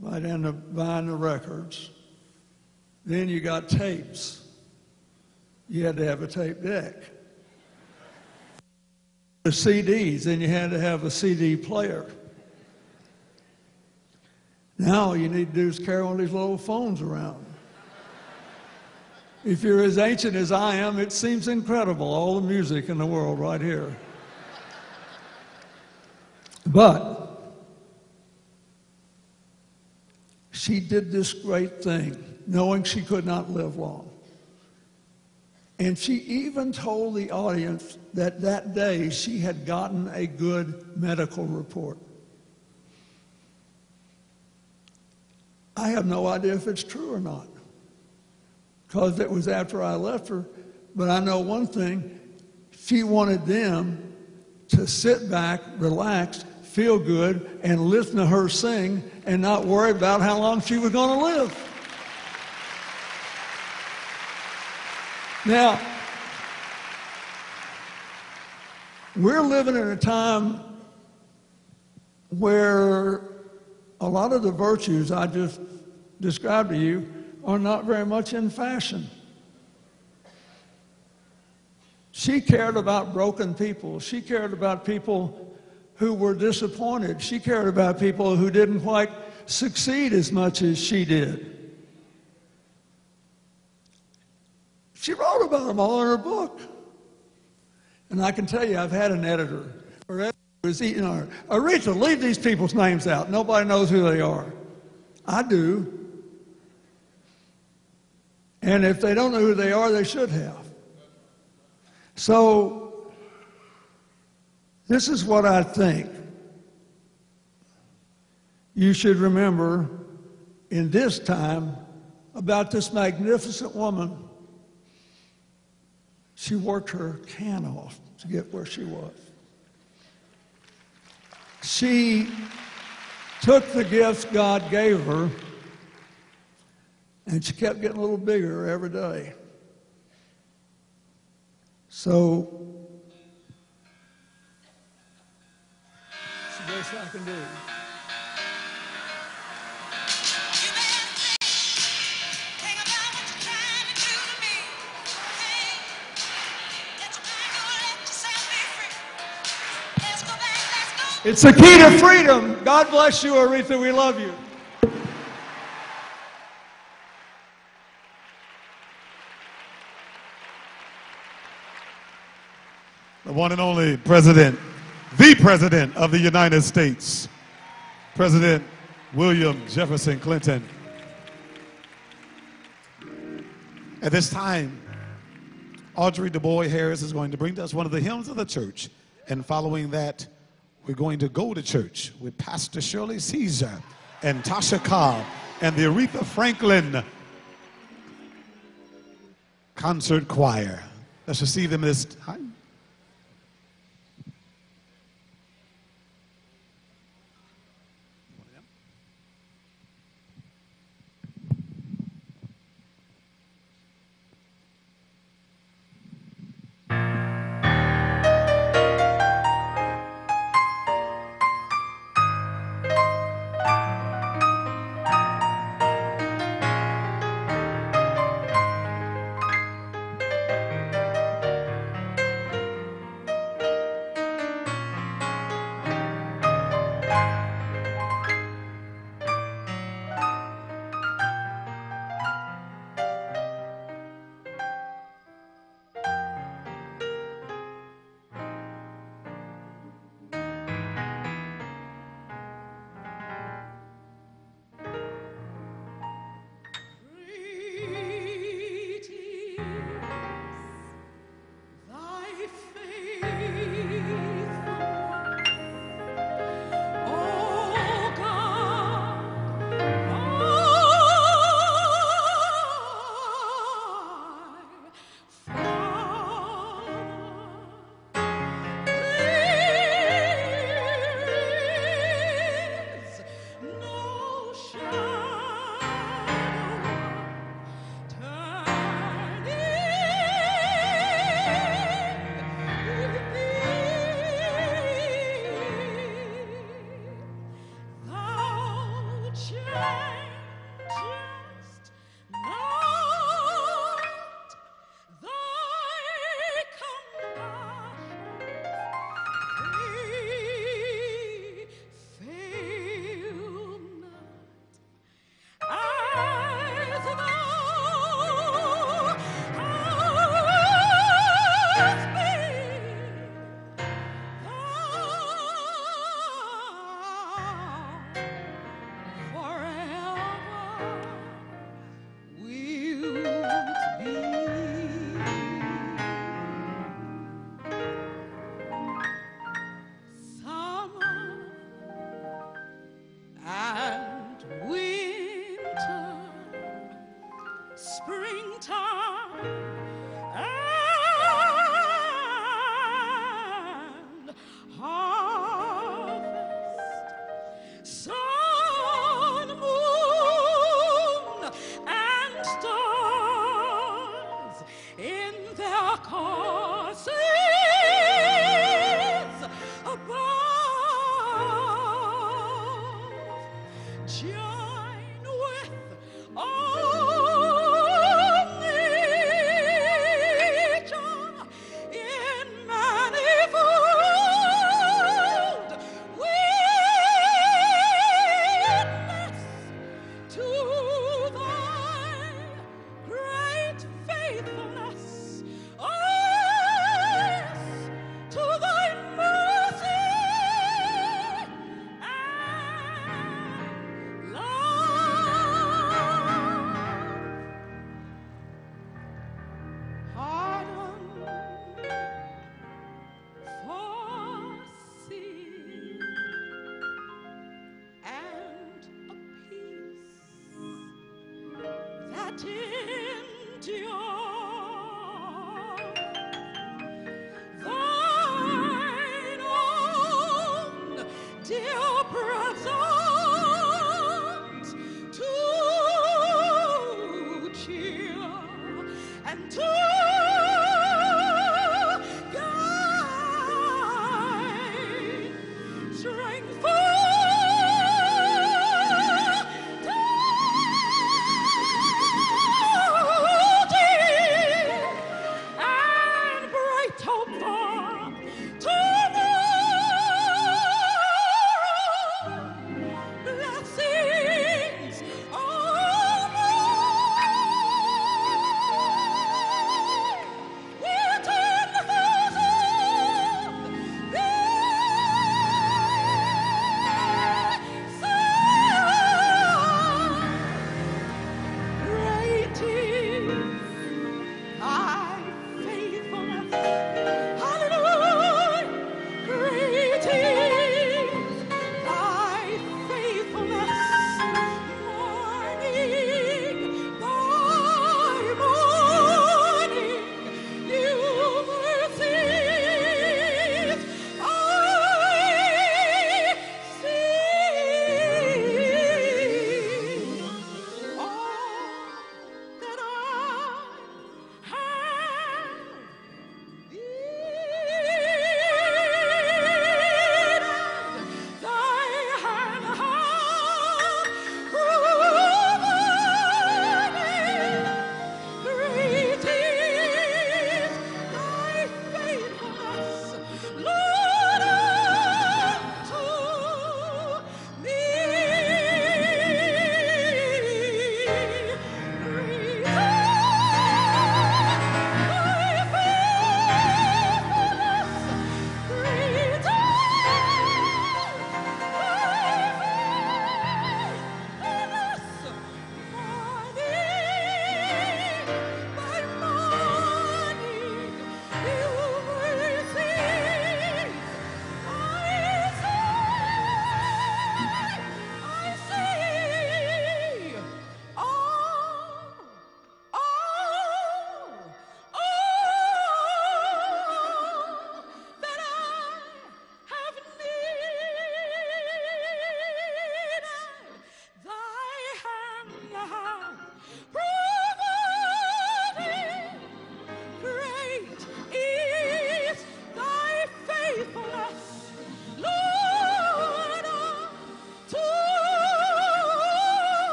right into buying the records. Then you got tapes. You had to have a tape deck. The CDs, then you had to have a CD player. Now all you need to do is carry one of these little phones around. If you're as ancient as I am, it seems incredible, all the music in the world right here. But she did this great thing, knowing she could not live long. And she even told the audience that that day she had gotten a good medical report. I have no idea if it's true or not, because it was after I left her. But I know one thing, she wanted them to sit back, relax, feel good, and listen to her sing and not worry about how long she was going to live. Now, we're living in a time where a lot of the virtues I just described to you are not very much in fashion. She cared about broken people. She cared about people who were disappointed. She cared about people who didn't quite succeed as much as she did. She wrote about them all in her book. And I can tell you, I've had an editor. Her editor was eating her. Aretha, leave these people's names out. Nobody knows who they are. I do. And if they don't know who they are, they should have. So, this is what I think you should remember in this time about this magnificent woman. She worked her can off to get where she was. She took the gifts God gave her, and she kept getting a little bigger every day. So, it's the best I can do. It's the key to freedom. God bless you, Aretha. We love you. The one and only president, the president of the United States, President William Jefferson Clinton. At this time, Audrey DuBois Harris is going to bring to us one of the hymns of the church. And following that, we're going to go to church with Pastor Shirley Caesar and Tasha Cobb and the Aretha Franklin Concert Choir. Let's receive them this time.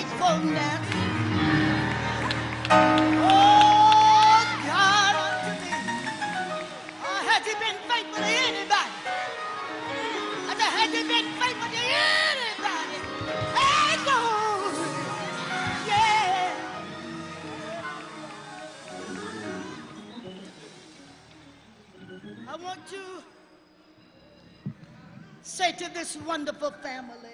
faithfulness. Oh, God, unto me. Has he been faithful to anybody? I said, has he been faithful to anybody? Hey, God. Yeah. I want to say to this wonderful family,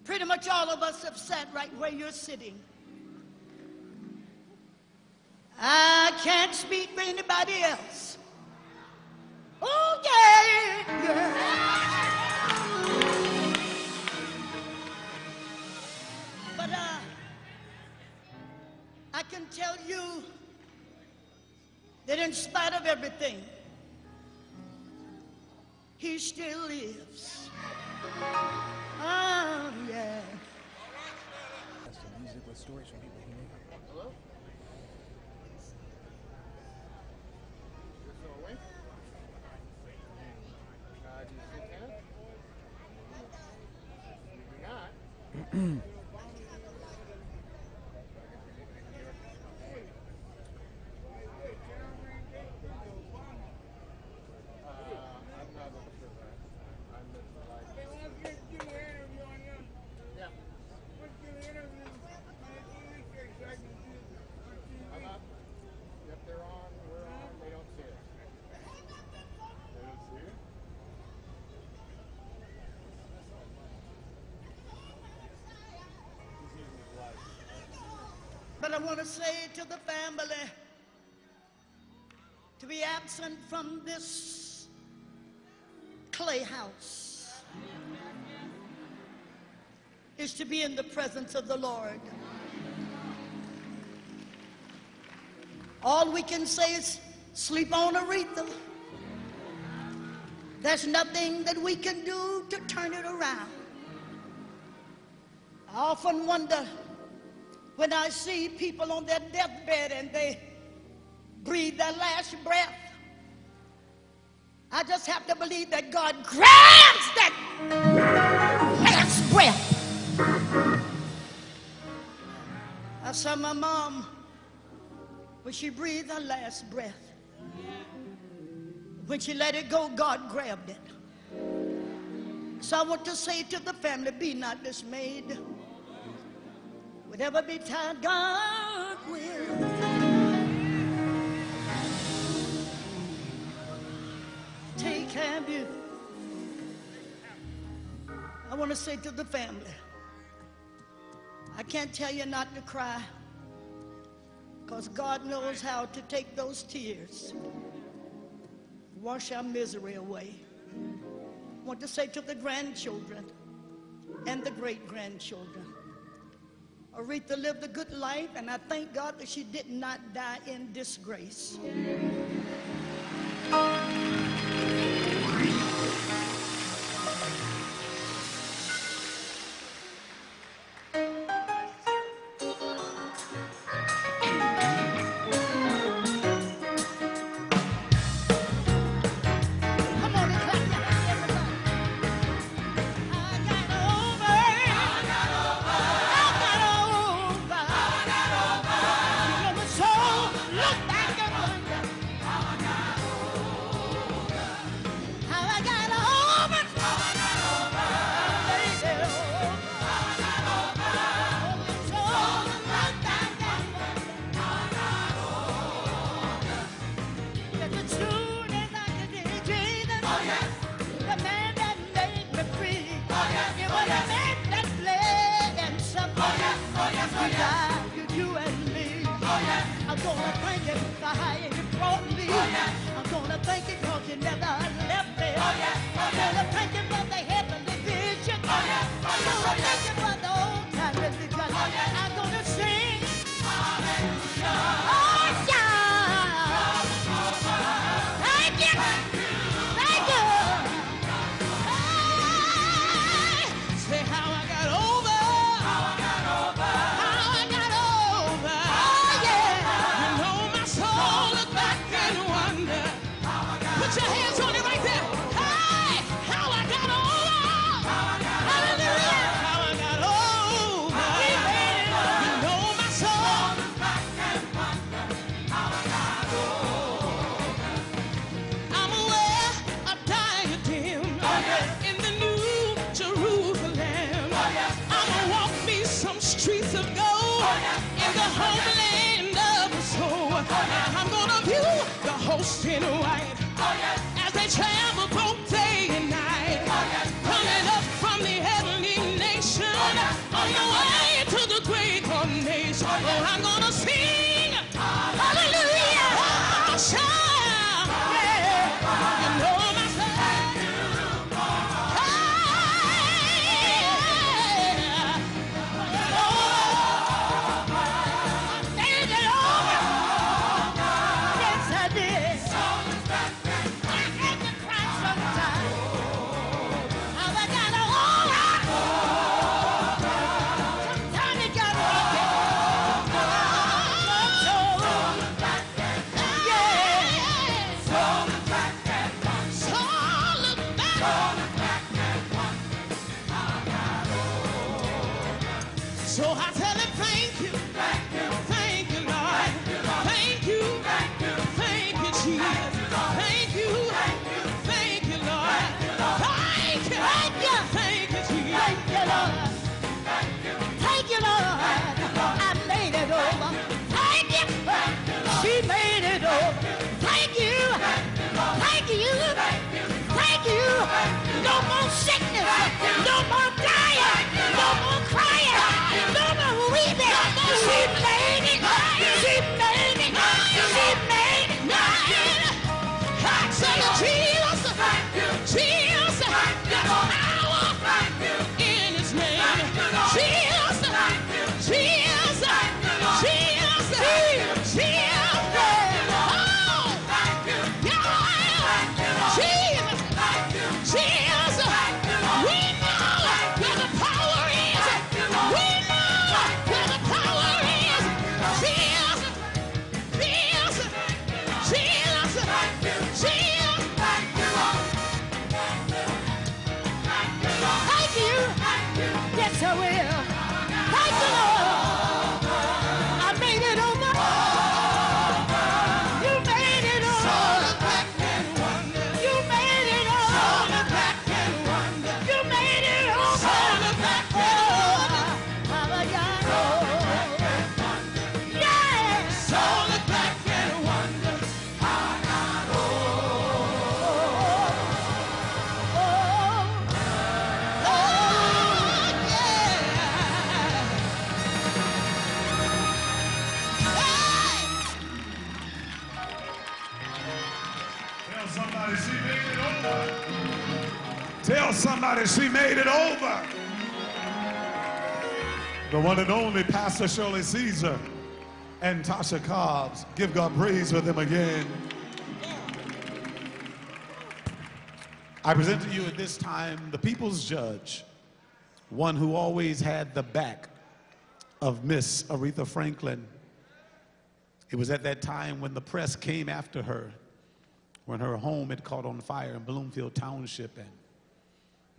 pretty much all of us have sat right where you're sitting. I can't speak for anybody else. Oh, yeah, yeah. But I can tell you that in spite of everything, he still lives. Oh, yeah. That's the music with stories from people who make it. Hello? But I want to say to the family, to be absent from this clay house is to be in the presence of the Lord. All we can say is sleep on, Aretha. There's nothing that we can do to turn it around. I often wonder when I see people on their deathbed and they breathe their last breath, I just have to believe that God grabs that last breath. I saw my mom when she breathed her last breath. When she let it go, God grabbed it. So I want to say to the family, be not dismayed. Whatever betide, God will. Take care of you. I want to say to the family, I can't tell you not to cry, because God knows how to take those tears, wash our misery away. I want to say to the grandchildren and the great-grandchildren, Aretha lived a good life, and I thank God that she did not die in disgrace. homeland of the soul. I'm gonna view the host in white as they travel both day and night, coming up from the heavenly nation on the way to the great coronation. Oh, I'm gonna sing hallelujah, oh, shout, yeah, you know my son. So I tell him thank you, thank you, Lord, thank you, thank you, Jesus, thank you, Lord, thank you, Jesus, Thank you, Lord. I made it over. Thank you. She made it over. Thank you. Thank you. Thank you. No more sickness. No more dying. No more crying. No more weeping. She made it. She made it. She made it. I say Jesus, Jesus, there's power in his name, Jesus, Jesus, Jesus, Jesus, oh, yeah, Jesus, Jesus, we know where the power is, we know where the power is, Jesus, Jesus, Jesus, Jesus. Thank you. Yes, I will. Thank you, Lord. I made it over. You made it over. You made it over. You made it over. Yes. Tell somebody she made it over. Tell somebody she made it over. The one and only Pastor Shirley Caesar and Tasha Cobbs. Give God praise for them again. I present to you at this time the people's judge, one who always had the back of Miss Aretha Franklin. It was at that time when the press came after her, when her home had caught on fire in Bloomfield Township, and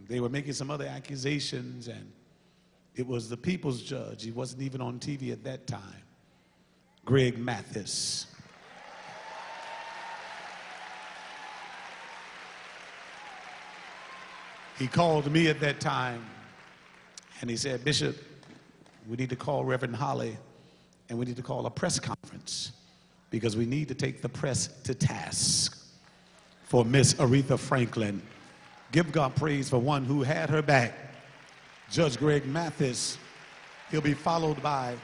they were making some other accusations, and it was the people's judge. He wasn't even on TV at that time, Greg Mathis. He called me at that time, and he said, Bishop, we need to call Reverend Holly, and we need to call a press conference, because we need to take the press to task for Miss Aretha Franklin. Give God praise for one who had her back, Judge Greg Mathis. He'll be followed by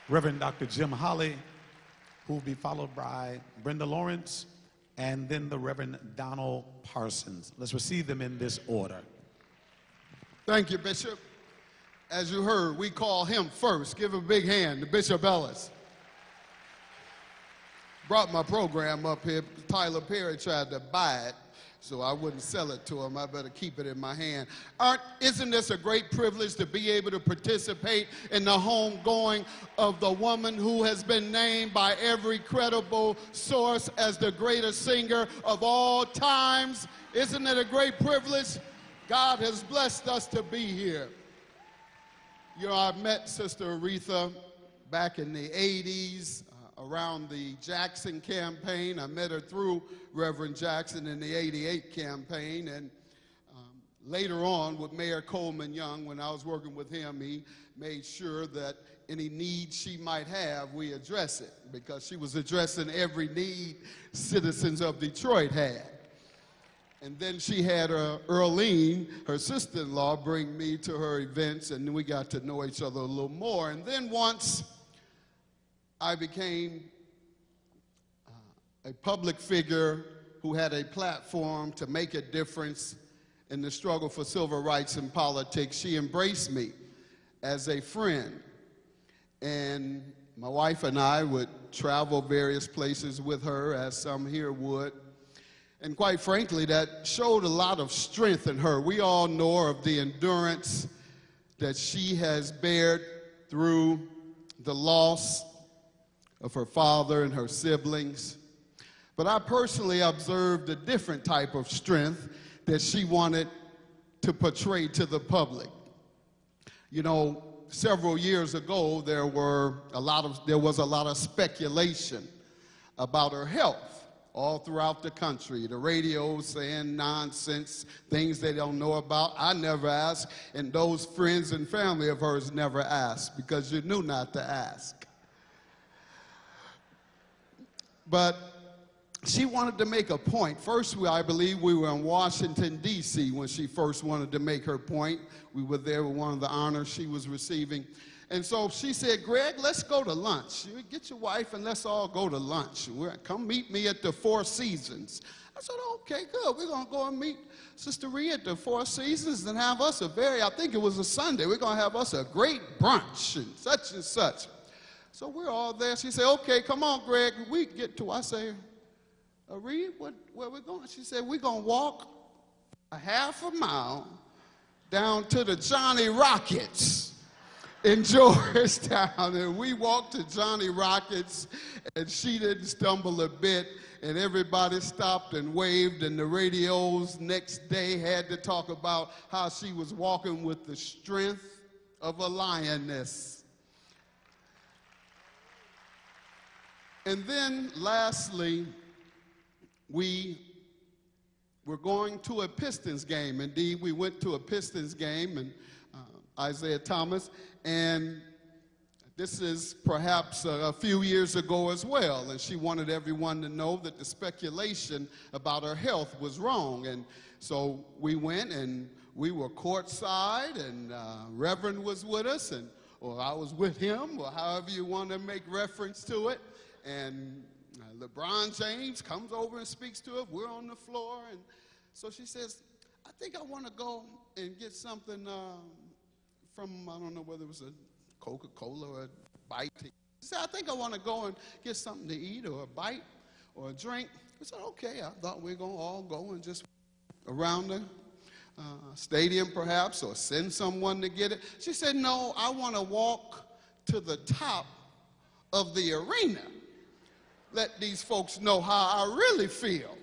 Reverend Dr. Jim Holly, who will be followed by Brenda Lawrence, and then the Reverend Donald Parsons. Let's receive them in this order. Thank you, Bishop. As you heard, we call him first. Give him a big hand to Bishop Ellis. Brought my program up here. Tyler Perry tried to buy it, so I wouldn't sell it to him. I better keep it in my hand. Isn't this a great privilege to be able to participate in the homegoing of the woman who has been named by every credible source as the greatest singer of all times? Isn't it a great privilege? God has blessed us to be here. You know, I met Sister Aretha back in the 80s. Around the Jackson campaign. I met her through Reverend Jackson in the '88 campaign, and later on with Mayor Coleman Young, when I was working with him, he made sure that any need she might have, we address it, because she was addressing every need citizens of Detroit had. And then she had Earlene, her sister-in-law, bring me to her events, and we got to know each other a little more. And then once I became a public figure who had a platform to make a difference in the struggle for civil rights and politics, she embraced me as a friend. And my wife and I would travel various places with her, as some here would. And quite frankly, that showed a lot of strength in her. We all know of the endurance that she has bared through the loss of her father and her siblings. But I personally observed a different type of strength that she wanted to portray to the public. You know, several years ago, there was a lot of speculation about her health all throughout the country. The radio saying nonsense, things they don't know about. I never asked, and those friends and family of hers never asked, because you knew not to ask. But she wanted to make a point. First, I believe we were in Washington, D.C. when she first wanted to make her point. We were there with one of the honors she was receiving. And so she said, Greg, let's go to lunch. You get your wife and let's all go to lunch. Come meet me at the Four Seasons. I said, okay, good. We're going to go and meet Sister Rhea at the Four Seasons and have us I think it was a Sunday, we're going to have us a great brunch and such. So we're all there. She said, okay, come on, Greg. We get to, I say, Rhea, where we going? She said, we're going to walk a half a mile down to the Johnny Rockets in Georgetown. And we walked to Johnny Rockets, and she didn't stumble a bit, and everybody stopped and waved, and the radios next day had to talk about how she was walking with the strength of a lioness. And then lastly, we were going to a Pistons game. Indeed, we went to a Pistons game, and Isaiah Thomas, and this is perhaps a few years ago as well, and she wanted everyone to know that the speculation about her health was wrong. And so we went, and we were courtside, and Reverend was with us, or I was with him, or however you want to make reference to it. And LeBron James comes over and speaks to her. We're on the floor, and so she says, I think I want to go and get something from, I don't know whether it was a Coca-Cola or a bite. She said, I think I want to go and get something to eat or a bite or a drink. I said, okay. I thought we were going to all go and just around the stadium perhaps, or send someone to get it. She said, no, I want to walk to the top of the arena. Let these folks know how I really feel.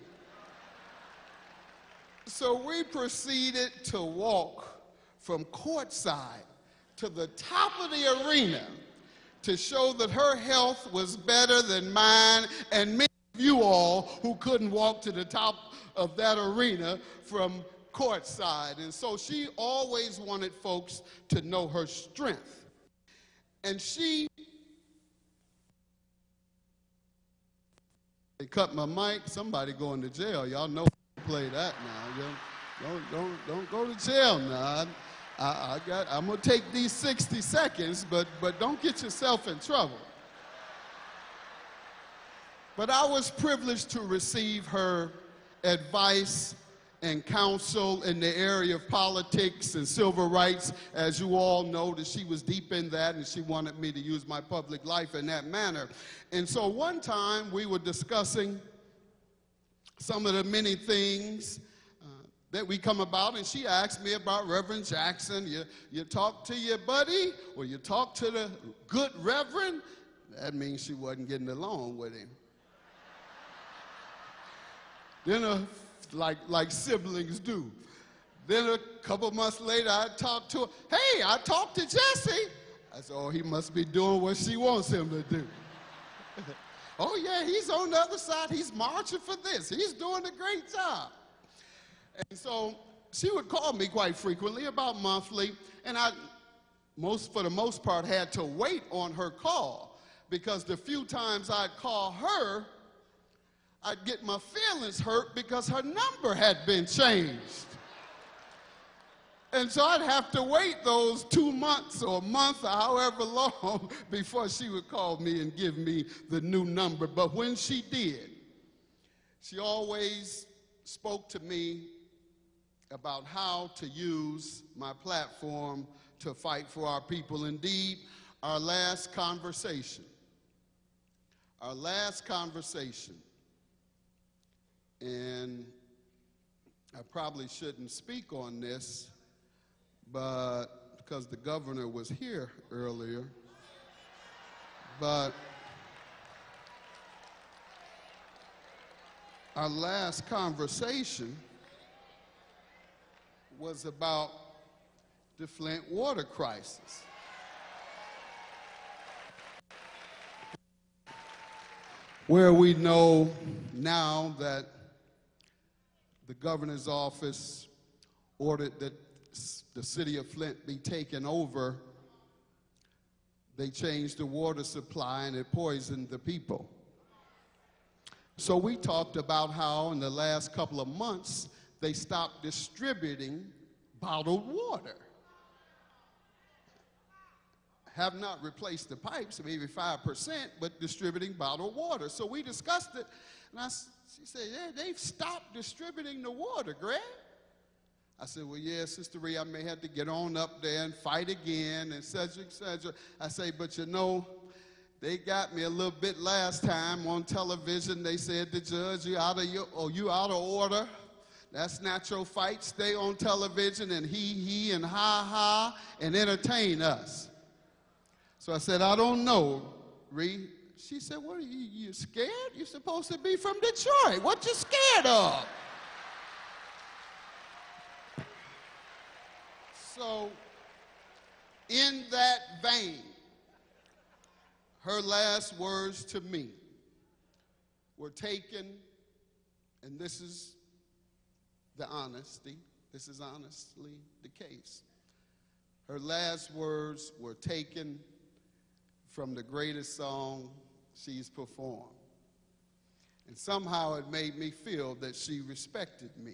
So we proceeded to walk from courtside to the top of the arena to show that her health was better than mine and many of you all who couldn't walk to the top of that arena from courtside. And so she always wanted folks to know her strength. And they cut my mic, somebody going to jail. Y'all know play that now. Don't go to jail now. I'm gonna take these 60 seconds, but don't get yourself in trouble. But I was privileged to receive her advice and counsel in the area of politics and civil rights. As you all know, that she was deep in that, and she wanted me to use my public life in that manner. And so one time we were discussing some of the many things that we come about, and she asked me about Reverend Jackson. You talk to your buddy, or you talk to the good Reverend? That means she wasn't getting along with him. Then, like siblings do. Then a couple months later, I talked to her. Hey, I talked to Jesse. I said, oh, he must be doing what she wants him to do. Oh, yeah, he's on the other side. He's marching for this. He's doing a great job. And so she would call me quite frequently, about monthly, and I, for the most part, had to wait on her call, because the few times I'd call her, I'd get my feelings hurt because her number had been changed. And so I'd have to wait those 2 months or a month or however long before she would call me and give me the new number. But when she did, she always spoke to me about how to use my platform to fight for our people. Indeed, our last conversation, and I probably shouldn't speak on this, but because the governor was here earlier, but our last conversation was about the Flint water crisis. Where we know now that the governor's office ordered that the city of Flint be taken over, they changed the water supply and it poisoned the people. So we talked about how in the last couple of months they stopped distributing bottled water. Have not replaced the pipes, maybe 5%, but distributing bottled water. So we discussed it, and she said, yeah, they've stopped distributing the water, Greg. I said, well, yeah, Sister Rhea, I may have to get on up there and fight again, and et cetera, et cetera. I say, but you know, they got me a little bit last time on television. They said, the judge, you out of order. That's not your fight. Stay on television and he, and ha, and entertain us. So I said, I don't know, Rhea. She said, what are you scared? You're supposed to be from Detroit. What you scared of? So, in that vein, her last words to me were taken, and this is the honesty, this is honestly the case. Her last words were taken from the greatest song she's performed. And somehow it made me feel that she respected me,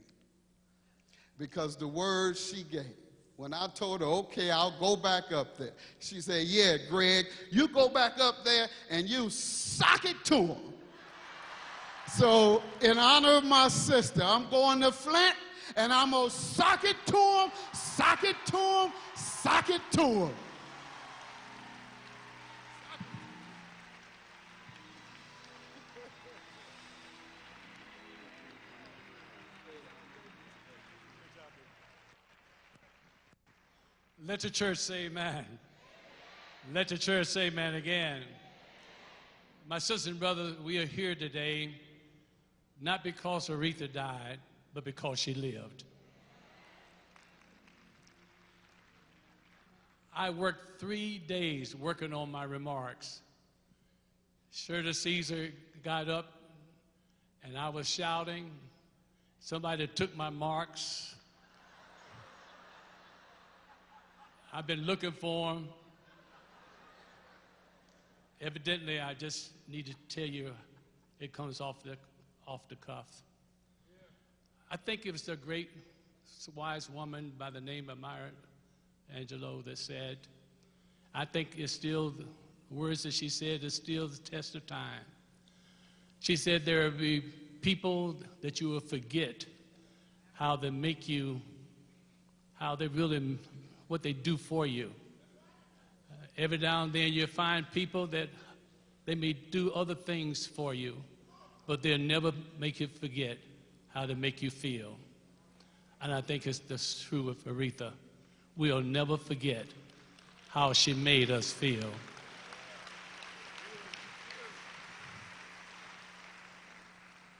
because the words she gave, when I told her, okay, I'll go back up there, she said, yeah, Greg, you go back up there and you sock it to him. So in honor of my sister, I'm going to Flint and I'm going to sock it to him, sock it to him, sock it to him. Let the church say amen. Let the church say amen again. My sisters and brothers, we are here today not because Aretha died, but because she lived. I worked 3 days working on my remarks. Shirley Caesar got up and I was shouting. Somebody took my marks. I've been looking for them. Evidently, I just need to tell you, it comes off the cuff. I think it was a great, wise woman by the name of Maya Angelou that said, I think it's still, the words that she said is still the test of time. She said there will be people that you will forget how they make you, how they really, what they do for you. Every now and then you find people that they may do other things for you, but they'll never make you forget how to make you feel. And I think it's true with Aretha. We'll never forget how she made us feel.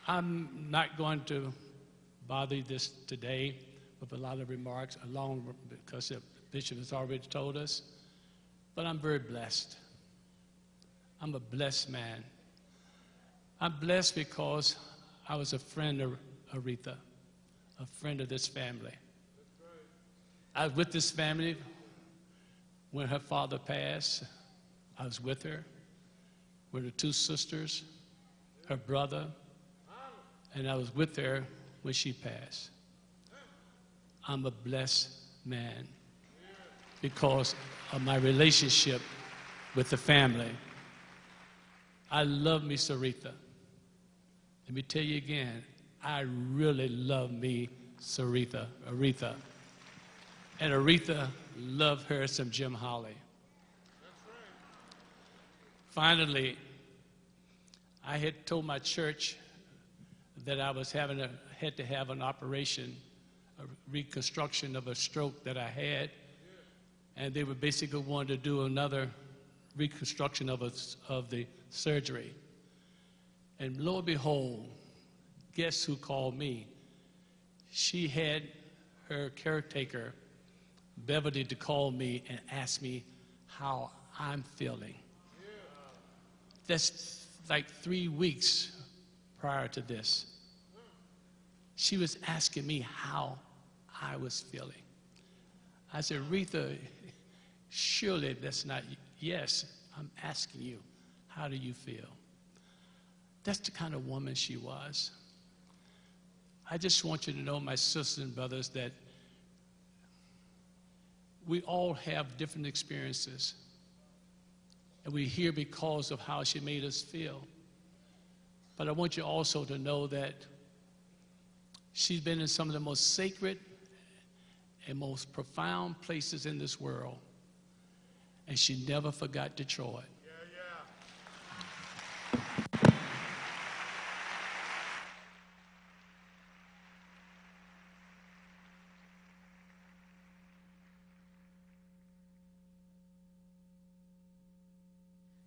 I'm not going to bother you this today with a lot of remarks, because the bishop has already told us, but I'm very blessed. I'm a blessed man. I'm blessed because I was a friend of Aretha, a friend of this family. I was with this family when her father passed. I was with her, with her two sisters, her brother, and I was with her when she passed. I'm a blessed man because of my relationship with the family. I love me, Saritha. Let me tell you again, I really love me, Saritha, Aretha. And Aretha loved her some Jim Holly. Finally, I had told my church that I was had to have an operation, a reconstruction of a stroke that I had, and they were basically wanting to do another reconstruction of the surgery. And lo and behold, guess who called me? She had her caretaker, Beverly, to call me and ask me how I'm feeling. That's like 3 weeks prior to this. She was asking me how I was feeling. I said, Aretha, surely that's not, yes, I'm asking you, how do you feel? That's the kind of woman she was. I just want you to know, my sisters and brothers, that we all have different experiences. And we're here because of how she made us feel. But I want you also to know that she's been in some of the most sacred and most profound places in this world. And she never forgot Detroit.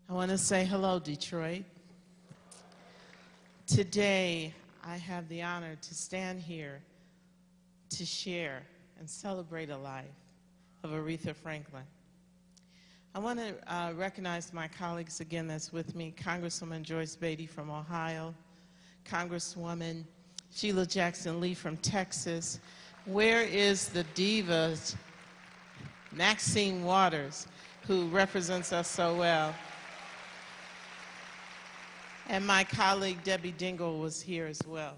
I want to say hello, Detroit. Today, I have the honor to stand here to share and celebrate a life of Aretha Franklin. I want to recognize my colleagues again that's with me, Congresswoman Joyce Beatty from Ohio, Congresswoman Sheila Jackson Lee from Texas. Where is the diva, Maxine Waters, who represents us so well? And my colleague Debbie Dingell was here as well.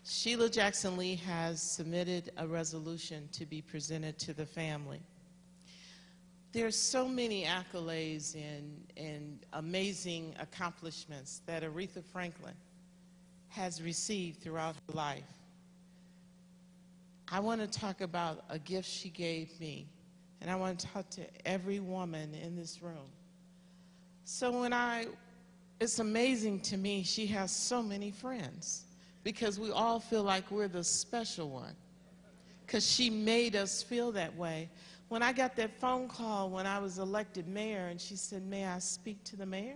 Sheila Jackson Lee has submitted a resolution to be presented to the family. There's so many accolades and amazing accomplishments that Aretha Franklin has received throughout her life. I want to talk about a gift she gave me, and I want to talk to every woman in this room. So it's amazing to me she has so many friends, because we all feel like we're the special one, because she made us feel that way. When I got that phone call when I was elected mayor, and she said, may I speak to the mayor?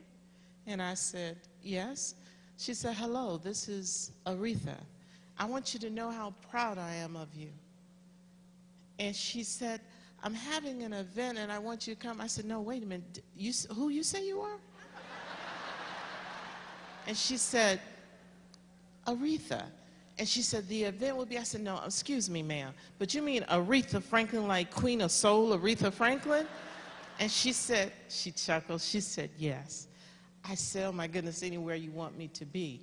And I said, yes. She said, hello, this is Aretha. I want you to know how proud I am of you. And she said, I'm having an event and I want you to come. I said, no, wait a minute, who you say you are? And she said, Aretha. And she said, the event will be, I said, no, excuse me, ma'am, but you mean Aretha Franklin, like Queen of Soul, Aretha Franklin? And she said, she chuckled, she said, yes. I said, oh my goodness, anywhere you want me to be.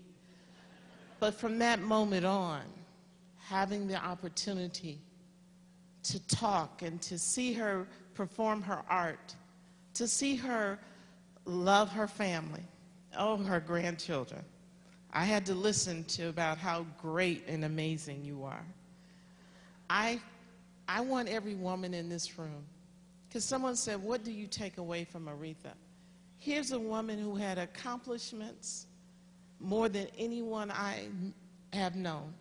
But from that moment on, having the opportunity to talk and to see her perform her art, to see her love her family, oh, her grandchildren. I had to listen to about how great and amazing you are. I want every woman in this room, because someone said, what do you take away from Aretha? Here's a woman who had accomplishments more than anyone I have known.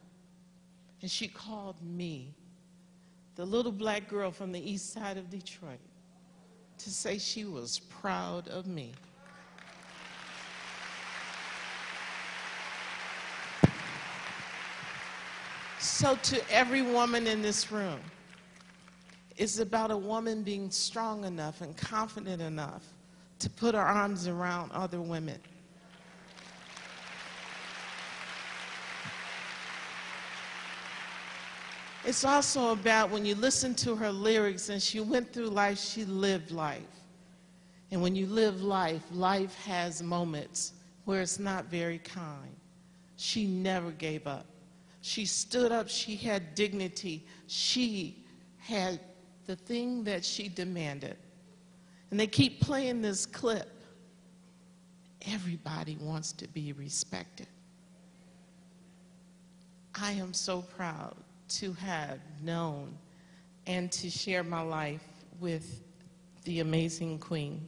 And she called me, the little black girl from the east side of Detroit, to say she was proud of me. So to every woman in this room, it's about a woman being strong enough and confident enough to put her arms around other women. It's also about when you listen to her lyrics and she went through life, she lived life. And when you live life, life has moments where it's not very kind. She never gave up. She stood up, she had dignity, she had the thing that she demanded. And they keep playing this clip. Everybody wants to be respected. I am so proud to have known and to share my life with the amazing Queen.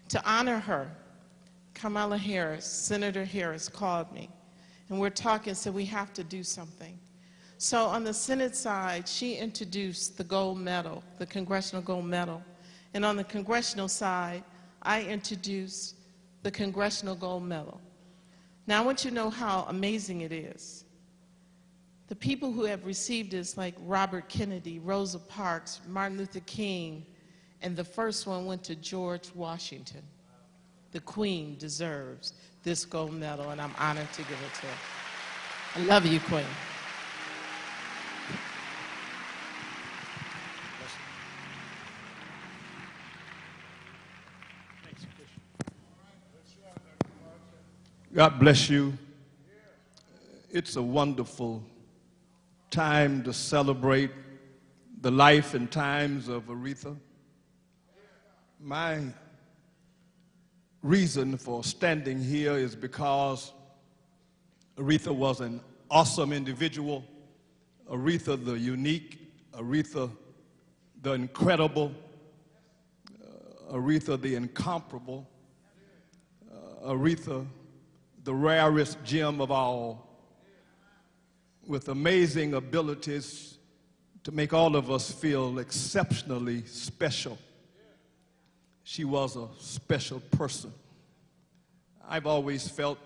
To honor her, Kamala Harris, Senator Harris called me, and we're talking, said we have to do something. So on the Senate side, she introduced the gold medal, the Congressional Gold Medal. And on the congressional side, I introduced the Congressional Gold Medal. Now I want you to know how amazing it is. The people who have received this, like Robert Kennedy, Rosa Parks, Martin Luther King, and the first one went to George Washington. The Queen deserves this gold medal, and I'm honored to give it to her. I love you, Queen. God bless you. It's a wonderful time to celebrate the life and times of Aretha. My reason for standing here is because Aretha was an awesome individual. Aretha the unique, Aretha the incredible, Aretha the incomparable, Aretha the rarest gem of all, with amazing abilities to make all of us feel exceptionally special. She was a special person. I've always felt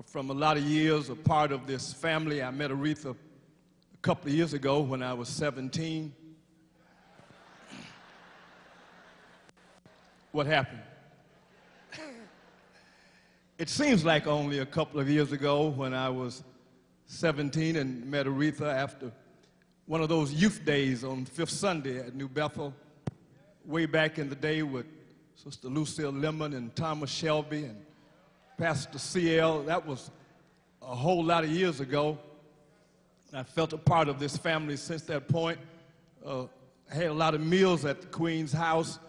from a lot of years a part of this family. I met Aretha a couple of years ago when I was 17. What happened? It seems like only a couple of years ago when I was 17 and met Aretha after one of those youth days on Fifth Sunday at New Bethel, way back in the day with Sister Lucille Lemon and Thomas Shelby and Pastor C.L. That was a whole lot of years ago. I felt a part of this family since that point. I had a lot of meals at the Queen's house.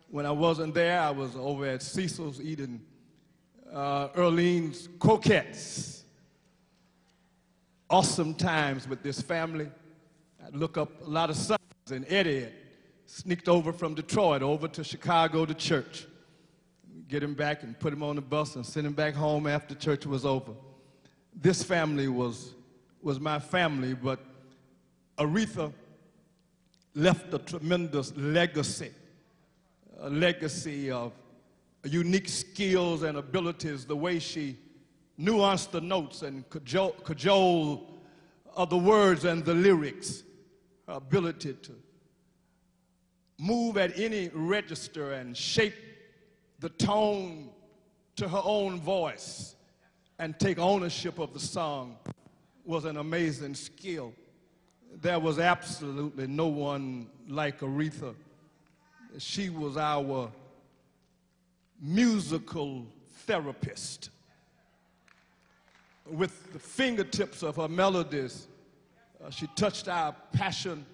When I wasn't there, I was over at Cecil's eating Earlene's croquettes. Awesome times with this family. I'd look up a lot of sons, and Eddie had sneaked over from Detroit over to Chicago to church. Get him back and put him on the bus and send him back home after church was over. This family was my family, but Aretha left a tremendous legacy, a legacy of unique skills and abilities, the way she nuanced the notes and cajole of the words and the lyrics, her ability to move at any register and shape the tone to her own voice and take ownership of the song was an amazing skill. There was absolutely no one like Aretha. She was our musical therapist. With the fingertips of her melodies, she touched our passion,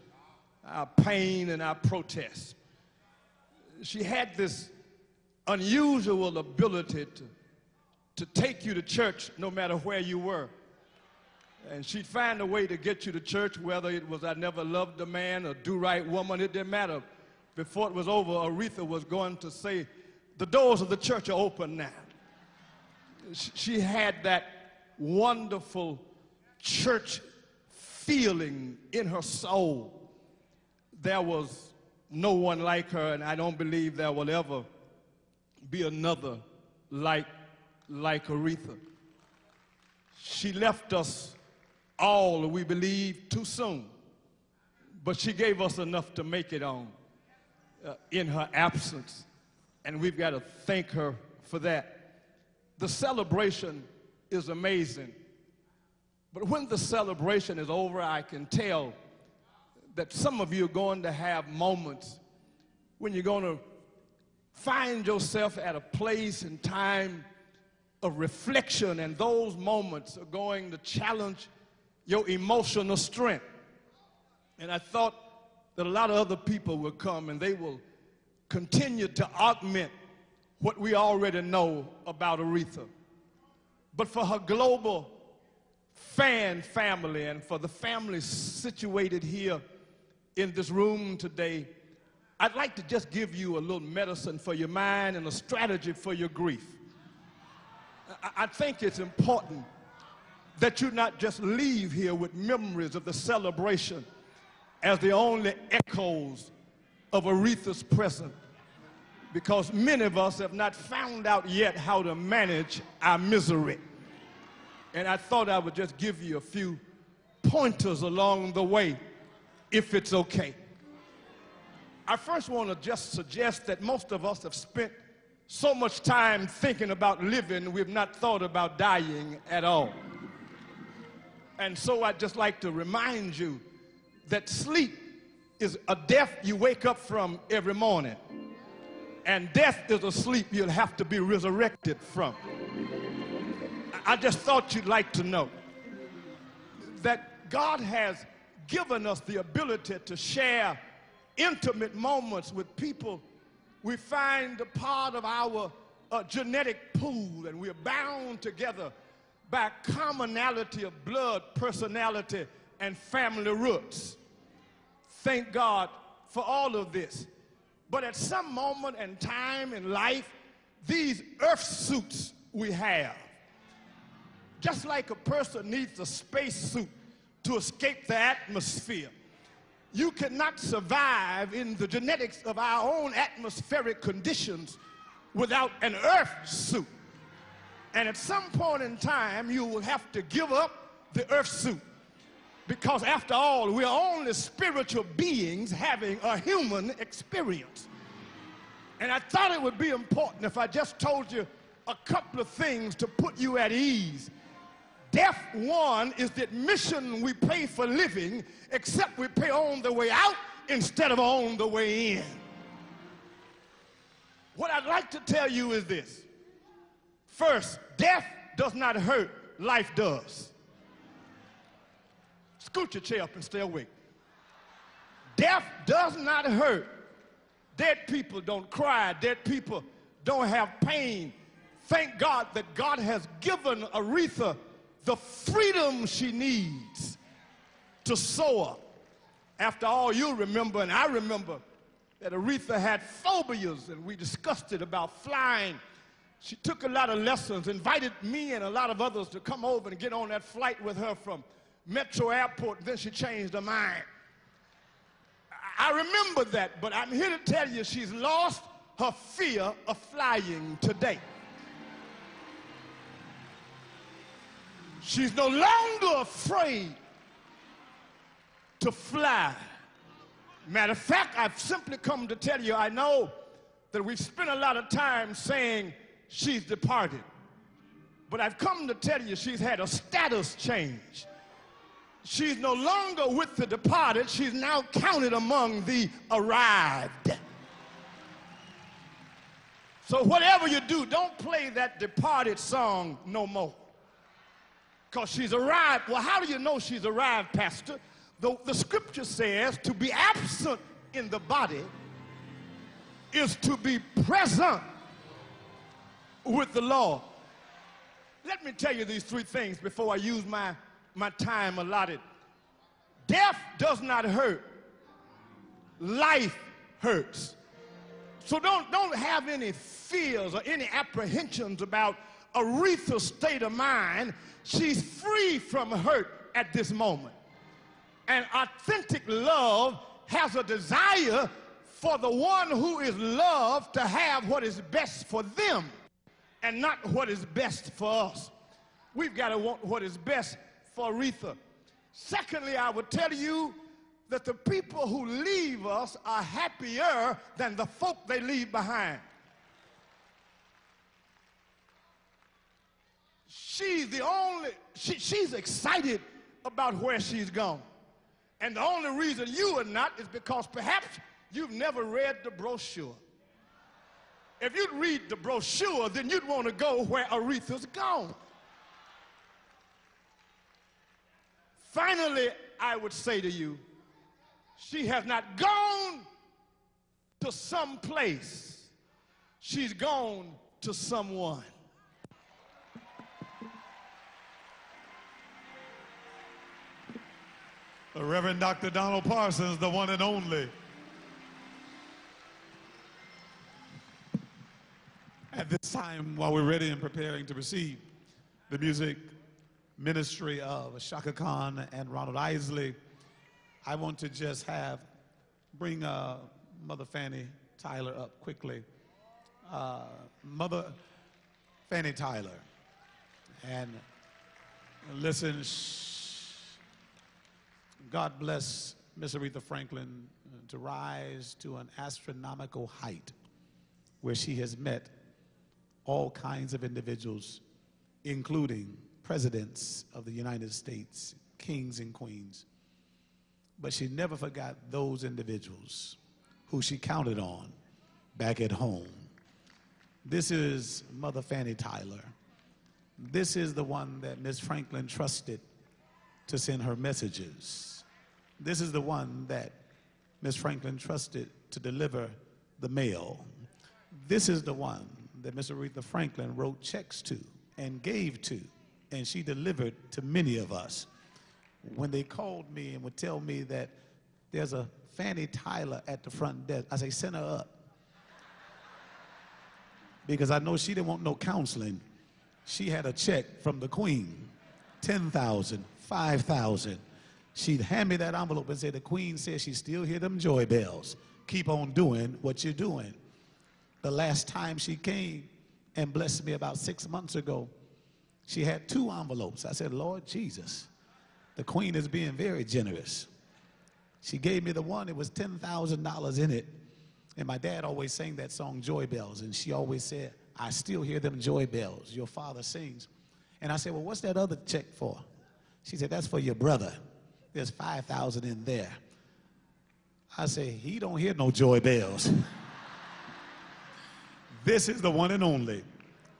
our pain, and our protest. She had this unusual ability to take you to church no matter where you were. And she'd find a way to get you to church, whether it was I Never Loved a Man or Do Right Woman, it didn't matter. Before it was over, Aretha was going to say, the doors of the church are open now. She had that wonderful church feeling in her soul. There was no one like her, and I don't believe there will ever be another like Aretha. She left us all, we believe, too soon, but she gave us enough to make it on in her absence, and we've got to thank her for that. The celebration is amazing, but when the celebration is over, I can tell that some of you are going to have moments when you're going to find yourself at a place and time of reflection, and those moments are going to challenge your emotional strength. And I thought that a lot of other people will come and they will continue to augment what we already know about Aretha. But for her global fan family and for the families situated here in this room today, I'd like to just give you a little medicine for your mind and a strategy for your grief. I think it's important that you not just leave here with memories of the celebration as the only echoes of Aretha's presence, because many of us have not found out yet how to manage our misery. And I thought I would just give you a few pointers along the way, if it's okay. I first want to just suggest that most of us have spent so much time thinking about living, we've not thought about dying at all. And so I'd just like to remind you that sleep is a death you wake up from every morning. And death is a sleep you'll have to be resurrected from. I just thought you'd like to know that God has given us the ability to share intimate moments with people we find a part of our genetic pool, and we're bound together by commonality of blood, personality, and family roots. Thank God for all of this. But at some moment in time in life, these earth suits we have, just like a person needs a space suit to escape the atmosphere, you cannot survive in the genetics of our own atmospheric conditions without an earth suit. And at some point in time, you will have to give up the earth suit, because after all, we're only spiritual beings having a human experience. And I thought it would be important if I just told you a couple of things to put you at ease. Death, one, is the admission we pay for living, except we pay on the way out instead of on the way in. What I'd like to tell you is this. First, death does not hurt, life does. Scoot your chair up and stay awake. Death does not hurt. Dead people don't cry. Dead people don't have pain. Thank God that God has given Aretha the freedom she needs to soar. After all, you'll remember, and I remember, that Aretha had phobias, and we discussed it about flying. She took a lot of lessons, invited me and a lot of others to come over and get on that flight with her from Metro Airport, and then she changed her mind. I remember that, but I'm here to tell you she's lost her fear of flying today. She's no longer afraid to fly. Matter of fact, I've simply come to tell you, I know that we've spent a lot of time saying she's departed, but I've come to tell you she's had a status change. She's no longer with the departed, she's now counted among the arrived. So whatever you do, don't play that departed song no more, because she's arrived. Well, how do you know she's arrived, Pastor? The scripture says to be absent in the body is to be present with the Lord. Let me tell you these three things before I use my time allotted. Death does not hurt. Life hurts. So don't have any fears or any apprehensions about Aretha's state of mind. She's free from hurt at this moment. And authentic love has a desire for the one who is loved to have what is best for them and not what is best for us. We've got to want what is best for Aretha. Secondly, I would tell you that the people who leave us are happier than the folk they leave behind. She's excited about where she's gone. And the only reason you are not is because perhaps you've never read the brochure. If you'd read the brochure, then you'd want to go where Aretha's gone. Finally, I would say to you, she has not gone to some place. She's gone to someone. The Reverend Dr. Donald Parsons, the one and only. At this time, while we're ready and preparing to receive the music ministry of Shaka Khan and Ronald Isley, I want to just bring Mother Fanny Tyler up quickly. Mother Fanny Tyler. And listen, God bless Miss Aretha Franklin to rise to an astronomical height where she has met all kinds of individuals, including presidents of the United States, kings and queens. But she never forgot those individuals who she counted on back at home. This is Mother Fanny Tyler. This is the one that Miss Franklin trusted to send her messages. This is the one that Miss Franklin trusted to deliver the mail. This is the one that Miss Aretha Franklin wrote checks to and gave to, and she delivered to many of us. When they called me and would tell me that there's a Fanny Tyler at the front desk, I say, send her up. Because I know she didn't want no counseling. She had a check from the Queen, $10,000, $5,000. She'd hand me that envelope and say, the Queen says she still hear them joy bells. Keep on doing what you're doing. The last time she came and blessed me about 6 months ago, she had 2 envelopes. I said, Lord Jesus, the Queen is being very generous. She gave me the one, it was $10,000 in it. And my dad always sang that song, Joy Bells, and she always said, I still hear them joy bells your father sings. And I said, well, what's that other check for? She said, that's for your brother. There's $5,000 in there. I say, he don't hear no joy bells. This is the one and only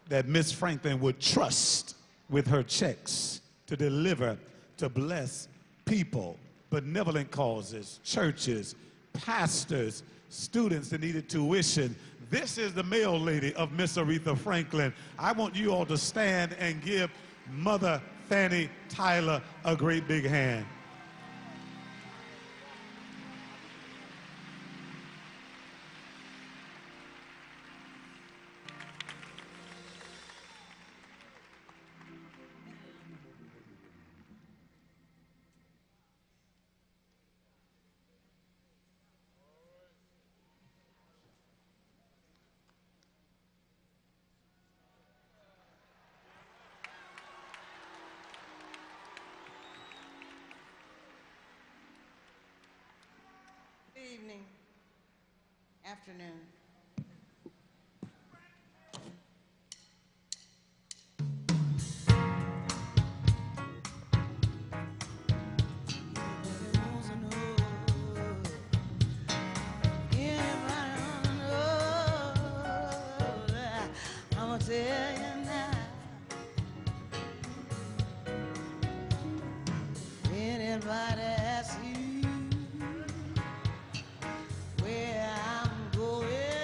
that Miss Franklin would trust with her checks to deliver, to bless people, benevolent causes, churches, pastors, students that needed tuition. This is the mail lady of Miss Aretha Franklin. I want you all to stand and give Mother Fanny Tyler a great big hand. Evening, afternoon. I'm gonna tell you now. Anybody asks you where I'm going,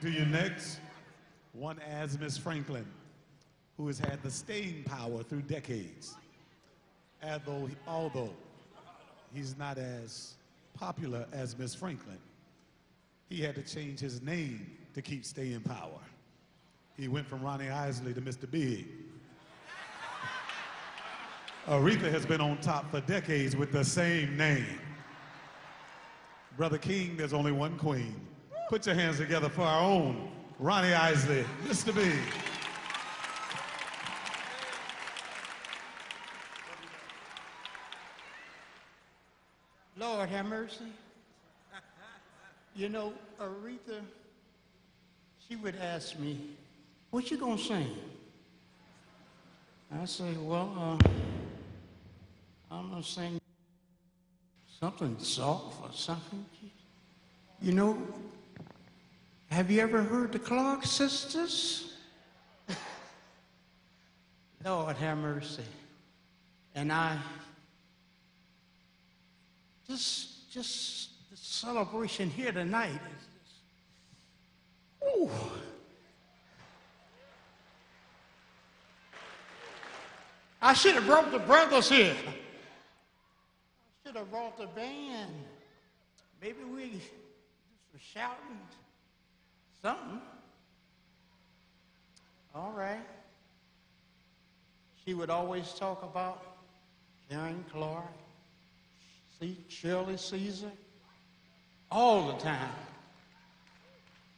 To you next, one as Miss Franklin, who has had the staying power through decades. Although he's not as popular as Miss Franklin, he had to change his name to keep staying power. He went from Ronnie Isley to Mr. Big. Aretha has been on top for decades with the same name. Brother King, there's only one queen. Put your hands together for our own Ronnie Isley, Mr. Big. Lord have mercy. You know, Aretha, she would ask me, what you gonna sing? I say, well, I'm gonna sing something soft or something. You know, have you ever heard the Clark sisters? Lord have mercy. And I just the celebration here tonight is ooh. I should have brought the brothers here. I should have brought the band. Maybe we do some shouting, something. All right. She would always talk about Karen Clark, Shirley Caesar, all the time.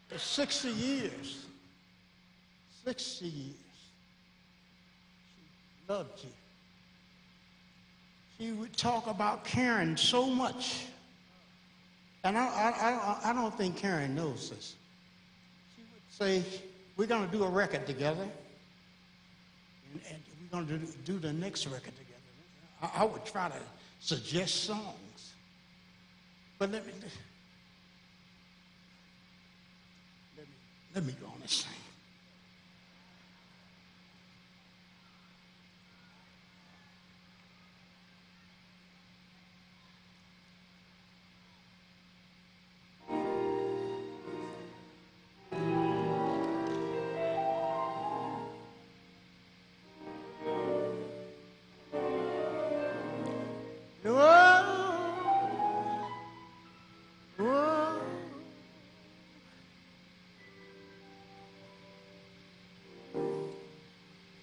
For 60 years. 60 years. She loved you. She would talk about Karen so much. And I don't think Karen knows this. She would say, we're going to do a record together. And we're going to do the next record together. I would try to suggest songs. But let me go on and sing.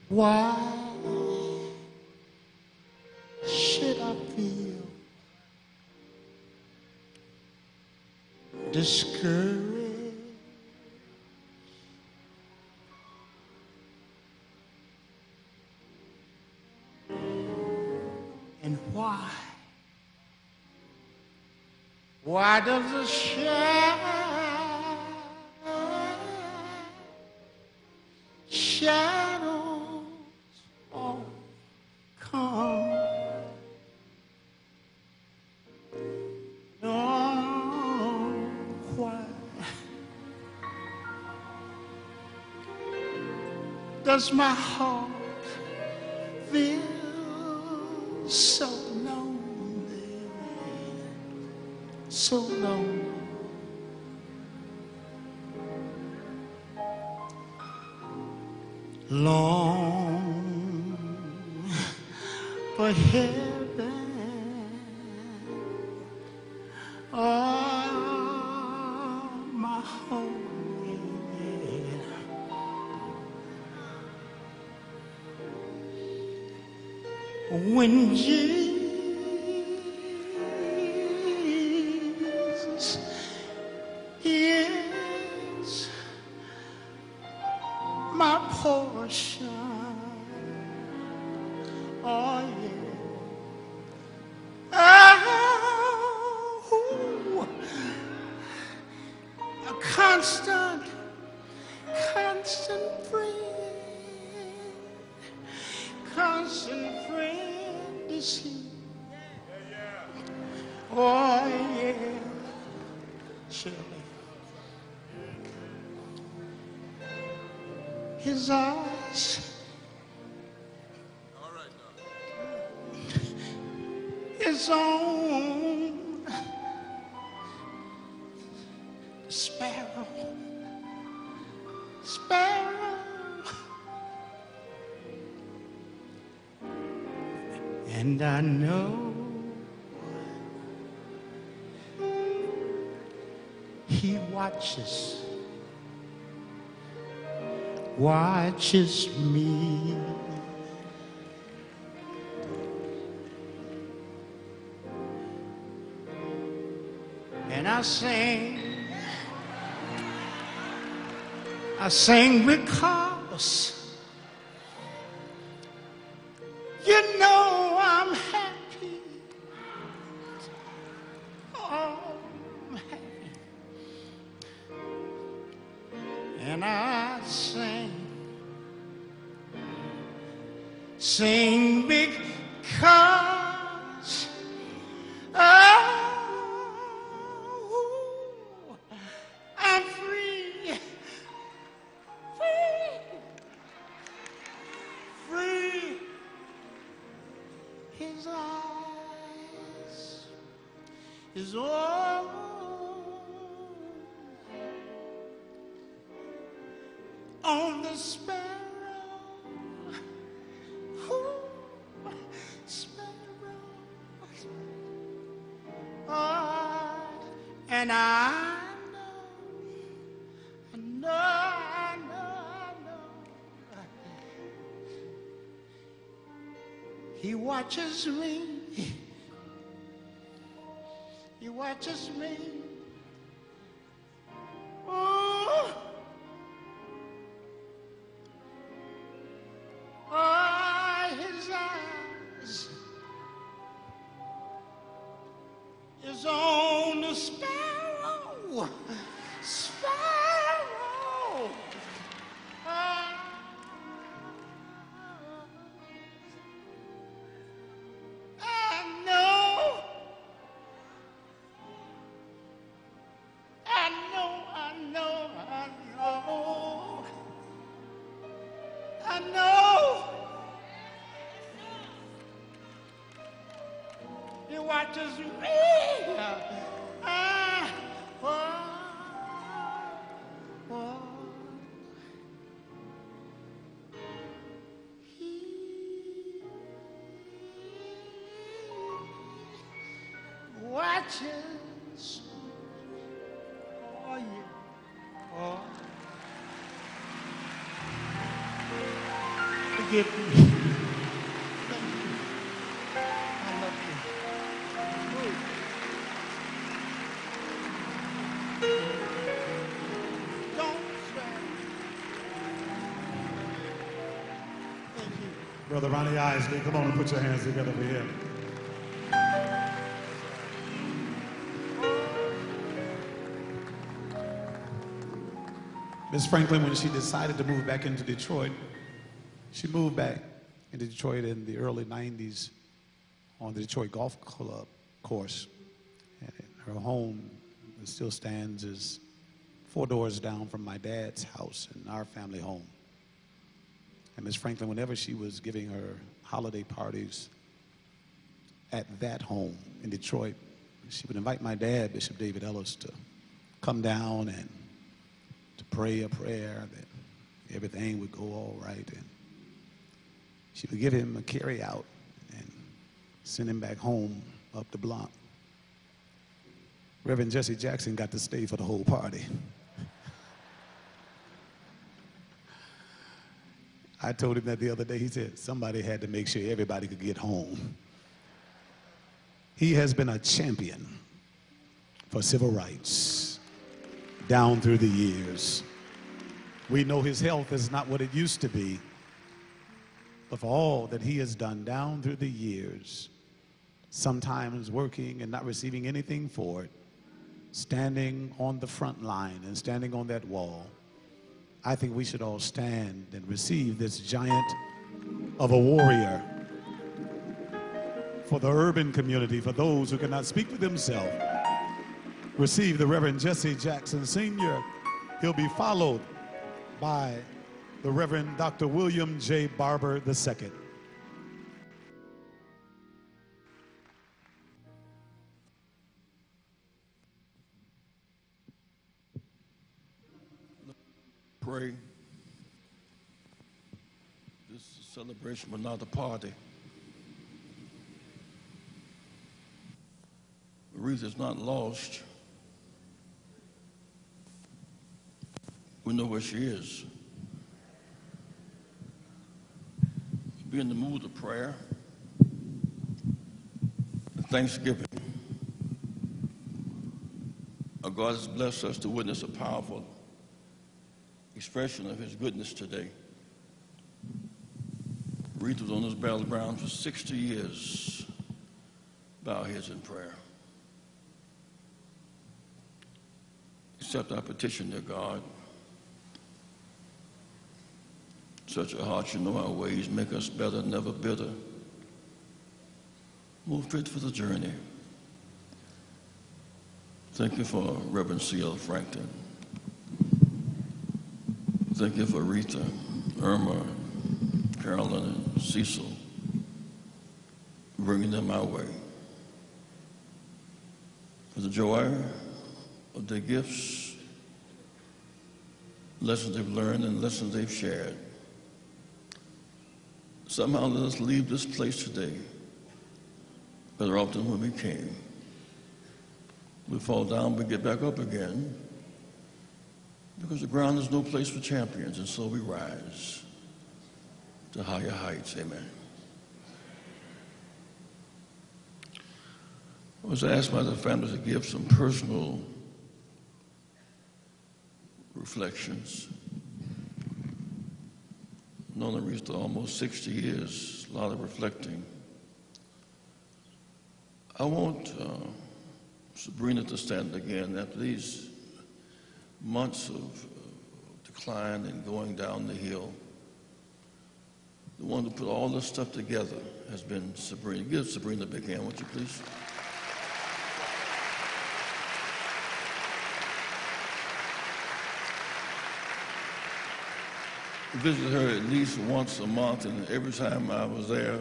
Why should I feel discouraged? And why? Why does the shadows all come? Oh, why does my heart feel so lonely, so lonely? Long for heaven, oh, my home, when Jesus is my portion. Oh, yeah. Oh, a constant friend is he. Oh, yeah. Surely. His eyes. All right, now. is on the sparrow, sparrow, and I know he watches me. And I sing because you know I'm happy. Oh, I'm happy. And I sing because I'm free, free. His eyes is on the sparrow. And I know, he watches me. He watches me. Oh, his eyes is on the sparrow, sparrow. I know. He watches me. Watches for you. Oh. Forgive me. I love you. Don't swear. Thank you. Brother Ronnie Isley, come on and put your hands together for him. Miss Franklin, when she decided to move back into Detroit, she moved back into Detroit in the early 90s on the Detroit Golf Club course. And her home still stands as 4 doors down from my dad's house and our family home. And Miss Franklin, whenever she was giving her holiday parties at that home in Detroit, she would invite my dad, Bishop David Ellis, to come down and to pray a prayer that everything would go all right. And she would give him a carry out and send him back home up the block. Reverend Jesse Jackson got to stay for the whole party. I told him that the other day. He said somebody had to make sure everybody could get home. He has been a champion for civil rights down through the years. We know his health is not what it used to be, but for all that he has done down through the years, sometimes working and not receiving anything for it, standing on the front line and standing on that wall, I think we should all stand and receive this giant of a warrior for the urban community, for those who cannot speak for themselves. Receive the Reverend Jesse Jackson Sr. He'll be followed by the Reverend Dr. William J. Barber II. pray. This is a celebration, but not a party. Aretha's not lost. We know where she is. Be in the mood of prayer and thanksgiving. Our God has blessed us to witness a powerful expression of his goodness today. Aretha was on this battleground for 60 years. Bow heads in prayer. Accept our petition, dear God. Search our hearts, you know our ways. Make us better, never bitter. Move fit for the journey. Thank you for Reverend C.L. Franklin. Thank you for Rita, Irma, Carolyn, and Cecil, bringing them our way. For the joy of their gifts, lessons they've learned, and lessons they've shared. Somehow let us leave this place today better off than when we came. We fall down, we get back up again, because the ground is no place for champions, and so we rise to higher heights. Amen. I was asked by the family to give some personal reflections. Known Aretha almost 60 years, a lot of reflecting. I want Sabrina to stand again after these months of decline and going down the hill. The one who put all this stuff together has been Sabrina. Give Sabrina a big hand, would you please? I visited her at least once a month, and every time I was there,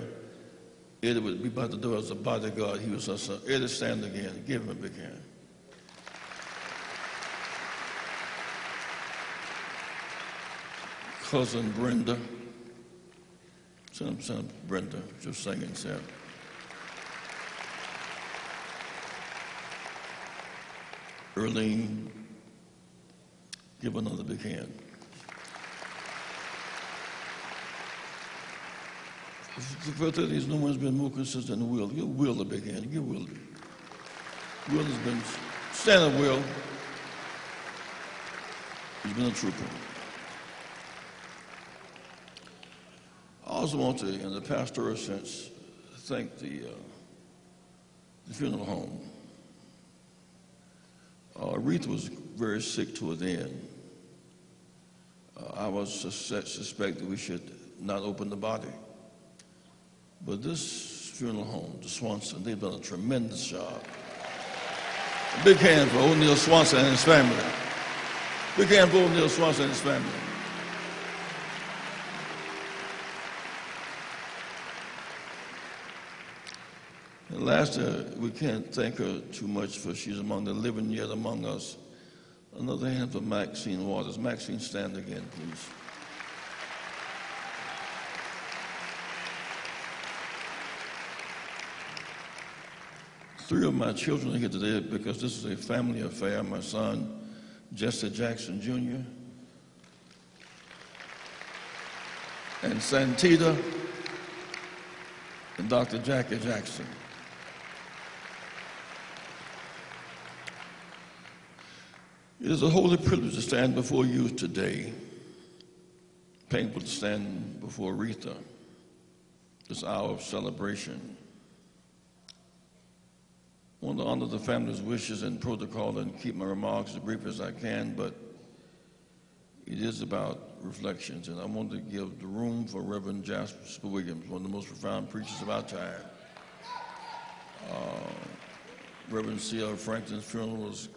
Eddie would be by the door as a bodyguard. He was her son. Eddie, stand again. Give him a big hand. Cousin Brenda. Send him Brenda, just singing, Sarah. Earlene, give another big hand. For 30 years, no one's been more consistent than Will. Give Will a big hand. Give Will. Will has been, stand up, Will. He's been a trooper. I also want to, in the pastoral sense, thank the funeral home. Aretha was very sick toward the end. I was suspect that we should not open the body. But this funeral home, the Swanson, they've done a tremendous job. A big hand for O'Neill Swanson and his family. Big hand for O'Neill Swanson and his family. And last, we can't thank her too much for she's among the living yet among us. Another hand for Maxine Waters. Maxine, stand again, please. Three of my children are here today because this is a family affair. My son, Jesse Jackson Jr., and Santita, and Dr. Jackie Jackson. It is a holy privilege to stand before you today. Painful to stand before Aretha, this hour of celebration. I want to honor the family's wishes and protocol and keep my remarks as brief as I can, but it is about reflections, and I want to give the room for Reverend Jasper Williams, one of the most profound preachers of our time. Reverend C.L. Franklin's funeral was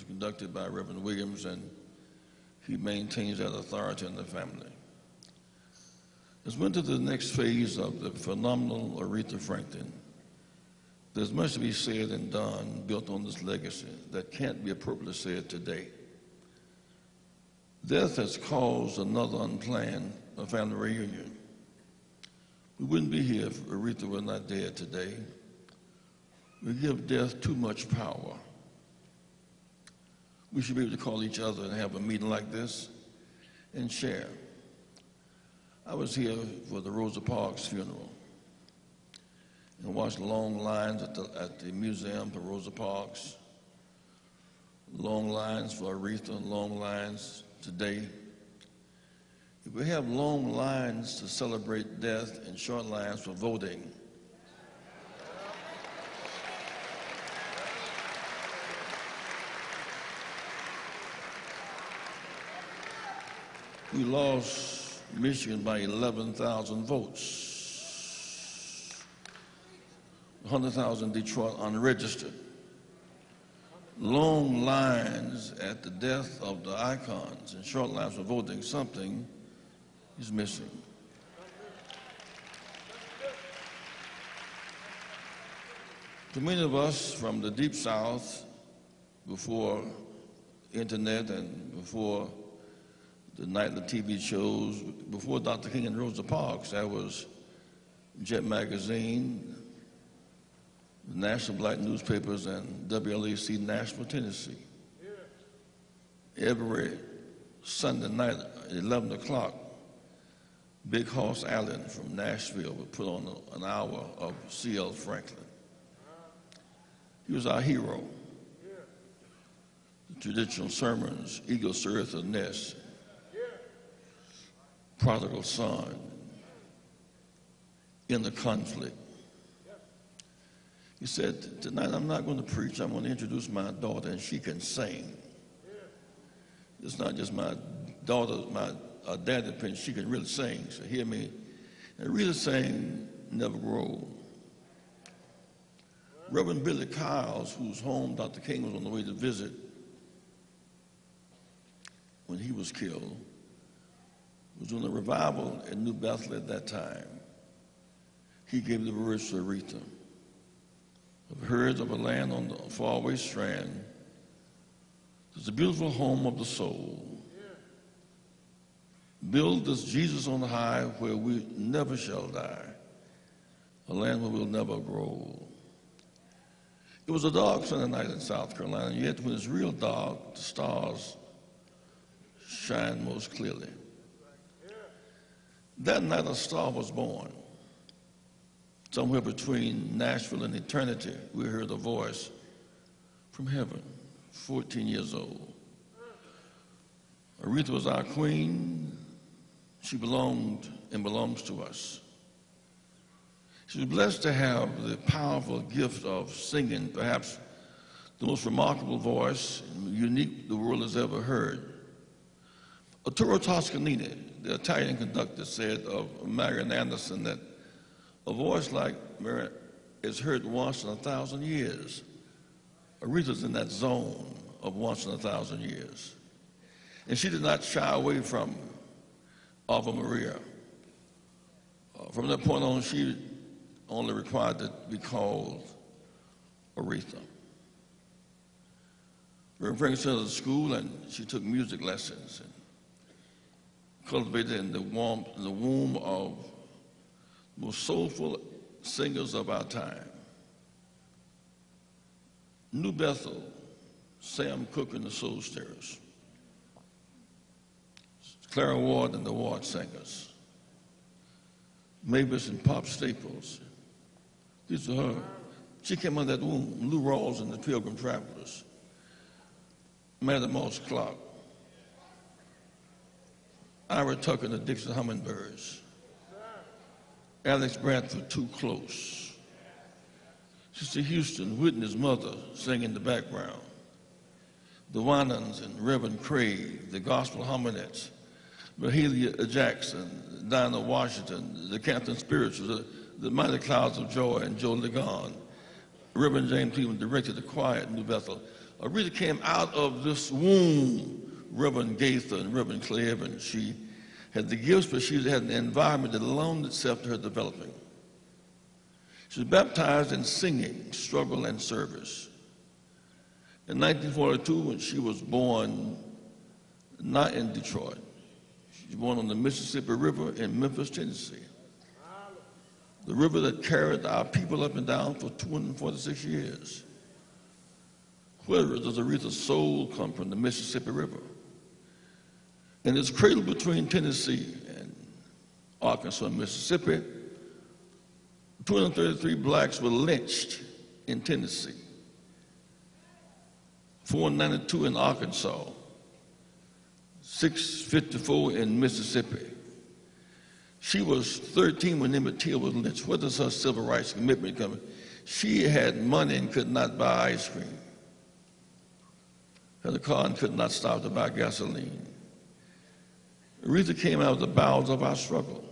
conducted by Reverend Williams, and he maintains that authority in the family. As we enter the next phase of the phenomenal Aretha Franklin, there's much to be said and done built on this legacy that can't be appropriately said today. Death has caused another unplanned family reunion. We wouldn't be here if Aretha were not dead today. We give death too much power. We should be able to call each other and have a meeting like this and share. I was here for the Rosa Parks funeral and watched long lines at the museum for Rosa Parks, long lines for Aretha, long lines today. If we have long lines to celebrate death and short lines for voting, we lost Michigan by 11,000 votes, 100,000 Detroit unregistered. Long lines at the death of the icons and short lines for voting, something is missing. To many of us from the Deep South, before internet and before the nightly TV shows, before Dr. King and Rosa Parks, there was Jet Magazine, the national black newspapers, and WLAC Nashville, Tennessee. Every Sunday night at 11 o'clock, Big Hoss Allen from Nashville would put on an hour of C.L. Franklin. He was our hero. The traditional sermons, Eagle Stirreth the Nest, Prodigal Son, In the Conflict. He said, tonight I'm not going to preach, I'm going to introduce my daughter and she can sing. It's not just my daughter, my daddy opinion, she can really sing, so hear me. And really sang Never Grow Old. Reverend Billy Kyles, whose home Dr. King was on the way to visit when he was killed, was doing a revival in New Bethel at that time. He gave the words to Aretha. Of herds of a land on the faraway strand, there's a beautiful home of the soul. Build this Jesus on high where we never shall die, a land where we'll never grow old. It was a dark Sunday night in South Carolina, and yet when it's real dark, the stars shine most clearly. That night a star was born. Somewhere between Nashville and eternity, we heard a voice from heaven, 14 years old. Aretha was our queen. She belonged and belongs to us. She was blessed to have the powerful gift of singing, perhaps the most remarkable voice and unique the world has ever heard. Arturo Toscanini, the Italian conductor, said of Marian Anderson that a voice like Marian is heard once in 1,000 years. Aretha's in that zone of once in 1,000 years. And she did not shy away from Ave Maria. From that point on, she only required to be called Aretha. Reverend Franklin sent her to school, and she took music lessons and cultivated in the womb of the most soulful singers of our time. New Bethel, Sam Cooke and the Soul Stirrers, Clara Ward and the Ward Singers, Mavis and Pop Staples. These are her. She came out of that womb. Lou Rawls and the Pilgrim Travelers, Mattie Moss Clark, Ira Tucker and the Dixon Hummingbirds, Alex Bradford, Too Close, Sister Houston, Whitney's mother, sang in the background, the Winans and Reverend Craig, the Gospel Harmonettes, Mahalia Jackson, Dinah Washington, the Canton Spirituals, the Mighty Clouds of Joy, and Joe Ligon. Reverend James Cleveland directed the choir at New Bethel. Aretha came out of this womb, Reverend Gaither and Reverend Clay Evans. She had the gifts, but she had an environment that loaned itself to her developing. She was baptized in singing, struggle, and service. In 1942, when she was born, not in Detroit. She was born on the Mississippi River in Memphis, Tennessee. The river that carried our people up and down for 246 years. Where does Aretha's soul come from? The Mississippi River. And it's cradled between Tennessee and Arkansas and Mississippi. 233 blacks were lynched in Tennessee. 492 in Arkansas. 654 in Mississippi. She was 13 when Emmett Till was lynched. What does her civil rights commitment come? She had money and could not buy ice cream. Had a car and could not stop to buy gasoline. Aretha came out of the bowels of our struggle.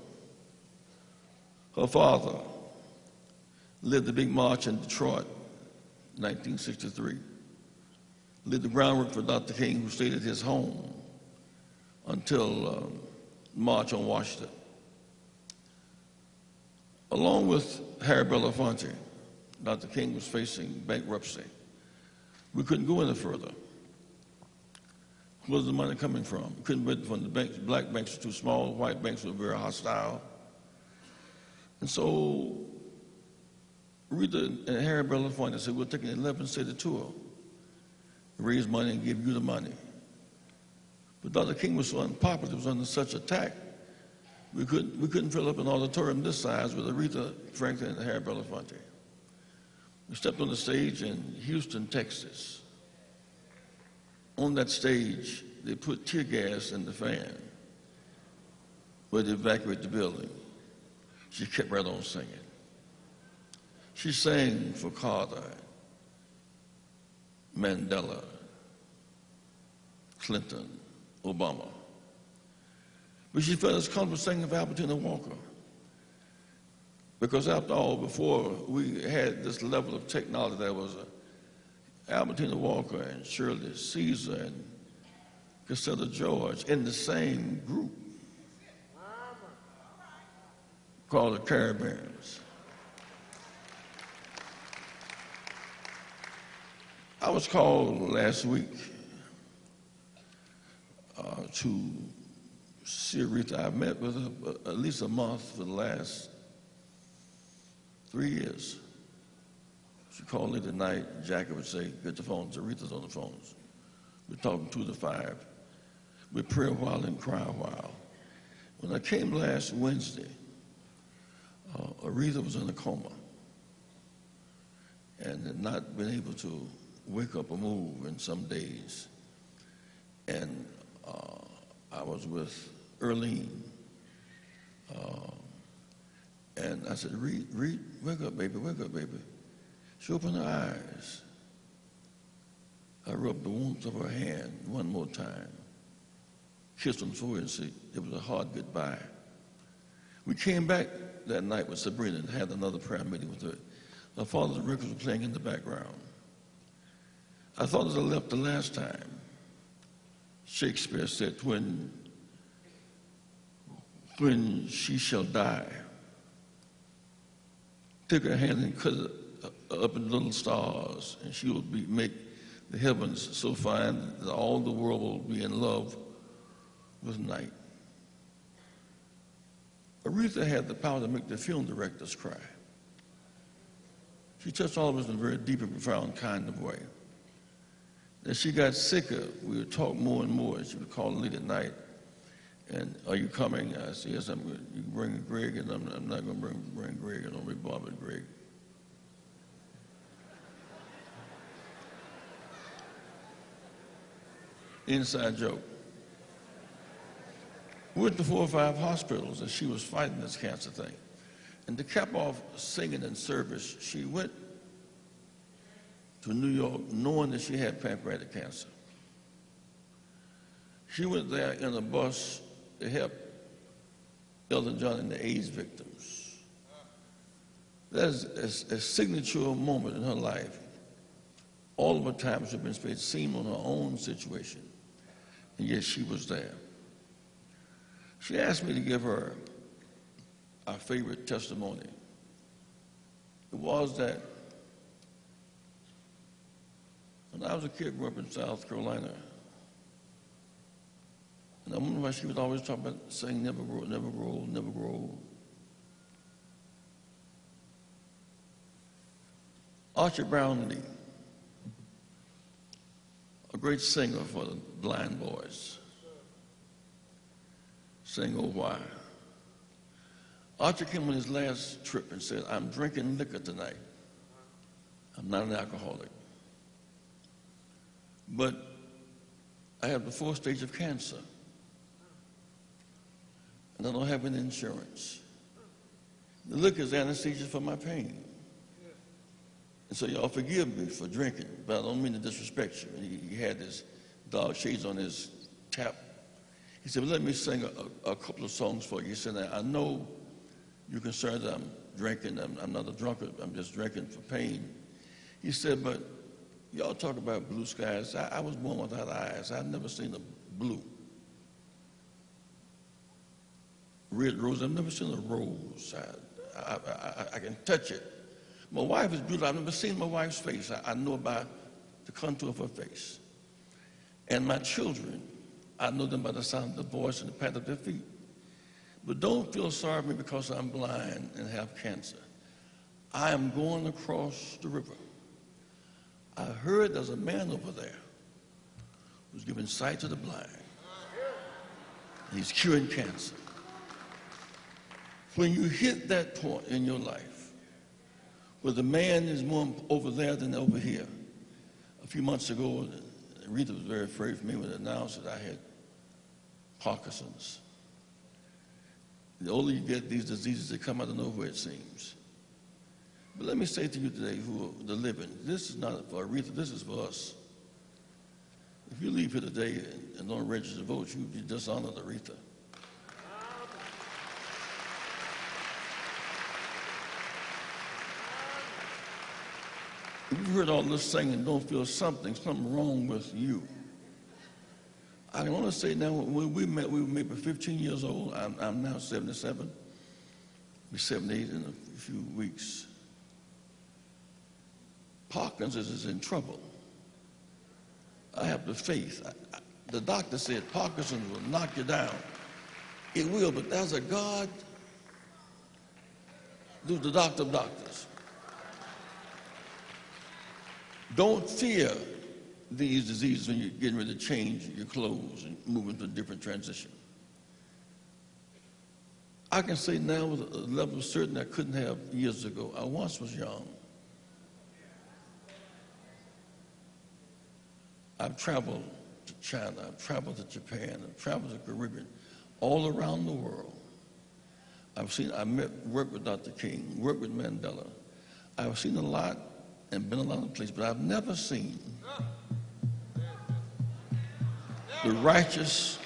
Her father led the big march in Detroit, 1963. Led the groundwork for Dr. King, who stayed at his home until March on Washington. Along with Harry Belafonte, Dr. King was facing bankruptcy. We couldn't go any further. Where was the money coming from? We couldn't get from the banks. Black banks were too small. White banks were very hostile. And so Rita and Harry Belafonte said, we'll take an 11-city tour, raise money and give you the money. But Dr. King was so unpopular, was under such attack, we couldn't fill up an auditorium this size with Aretha Franklin and Harry Belafonte. We stepped on the stage in Houston, Texas. On that stage, they put tear gas in the fan where they evacuated the building. She kept right on singing. She sang for Carter, Mandela, Clinton, Obama. But she felt as comfortable singing for Albertina Walker. Because after all, before we had this level of technology, there was Albertina Walker and Shirley Caesar and Cassetta George in the same group called the Caribbeans. I was called last week to see Aretha. I've met with her at least a month for the last 3 years. She called late at night. Jackie would say, get the phones. Aretha's on the phones. We're talking 2 to 5. We pray a while and cry a while. When I came last Wednesday, Aretha was in a coma and had not been able to wake up or move in some days. And I was with Earlene. And I said, Reed, wake up, baby, wake up, baby. She opened her eyes. I rubbed the warmth of her hand one more time, kissed her on the forehead and said, it was a hard goodbye. We came back that night with Sabrina and had another prayer meeting with her. Her father's records were playing in the background. I thought as I left the last time, Shakespeare said, when she shall die, take her hand and cut it up in little stars, and she will make the heavens so fine that all the world will be in love with night. Aretha had the power to make the film directors cry. She touched all of us in a very deep and profound kind of way. As she got sicker, we would talk more and more. She would call late at night, and are you coming? I said, yes, I'm good. You can bring Greg, and I'm not going to bring Greg. I don't really bother Greg. Inside joke. We went to 4 or 5 hospitals, and she was fighting this cancer thing. And to cap off singing in service, she went to New York knowing that she had pancreatic cancer. She went there in a bus to help Elton John and the AIDS victims. That's a signature moment in her life. All of her time she had been spent seeing on her own situation, and yet she was there. She asked me to give her our favorite testimony. It was that when I was a kid growing up in South Carolina, And I wonder why she was always talking about saying never grow, never grow, never grow. Archie Brownlee, a great singer for the blind boys, sang "Oh Why." Archie came on his last trip and said, "I'm drinking liquor tonight. I'm not an alcoholic. But I have the 4th stage of cancer, and I don't have any insurance. The liquor is anesthesia for my pain. And so y'all forgive me for drinking, but I don't mean to disrespect you." And he had his dog shades on his tap. He said, "Well, let me sing a couple of songs for you." He said, "I know you're concerned that I'm drinking. I'm not a drunkard. I'm just drinking for pain." He said, "But y'all talk about blue skies. I was born without eyes. I've never seen a blue. Red rose, I've never seen a rose. I can touch it. My wife is beautiful. I've never seen my wife's face. I know about the contour of her face. And my children, I know them by the sound of their voice and the pat of their feet. But don't feel sorry for me because I'm blind and have cancer. I am going across the river. I heard there's a man over there who's giving sight to the blind. He's curing cancer." When you hit that point in your life where the man is more over there than over here, a few months ago, Rita was very afraid for me when they announced that I had Parkinson's. The older you get, these diseases, they come out of nowhere, it seems. But let me say to you today, who are the living, this is not for Aretha, this is for us. If you leave here today and don't register to vote, you dishonor Aretha. You've heard all this singing and don't feel something wrong with you. I can only say now, when we met, we were maybe 15 years old. I'm now 77. I'll be 78 in a few weeks. Parkinson's is in trouble. I have the faith. The doctor said Parkinson's will knock you down. It will, but there's a God who's the doctor of doctors. Don't fear these diseases when you're getting ready to change your clothes and move into a different transition. I can say now with a level of certainty I couldn't have years ago. I once was young. I've traveled to China, I've traveled to Japan, I've traveled to the Caribbean, all around the world. Worked with Dr. King, worked with Mandela. I've seen a lot and been a lot of places, but I've never seen the righteous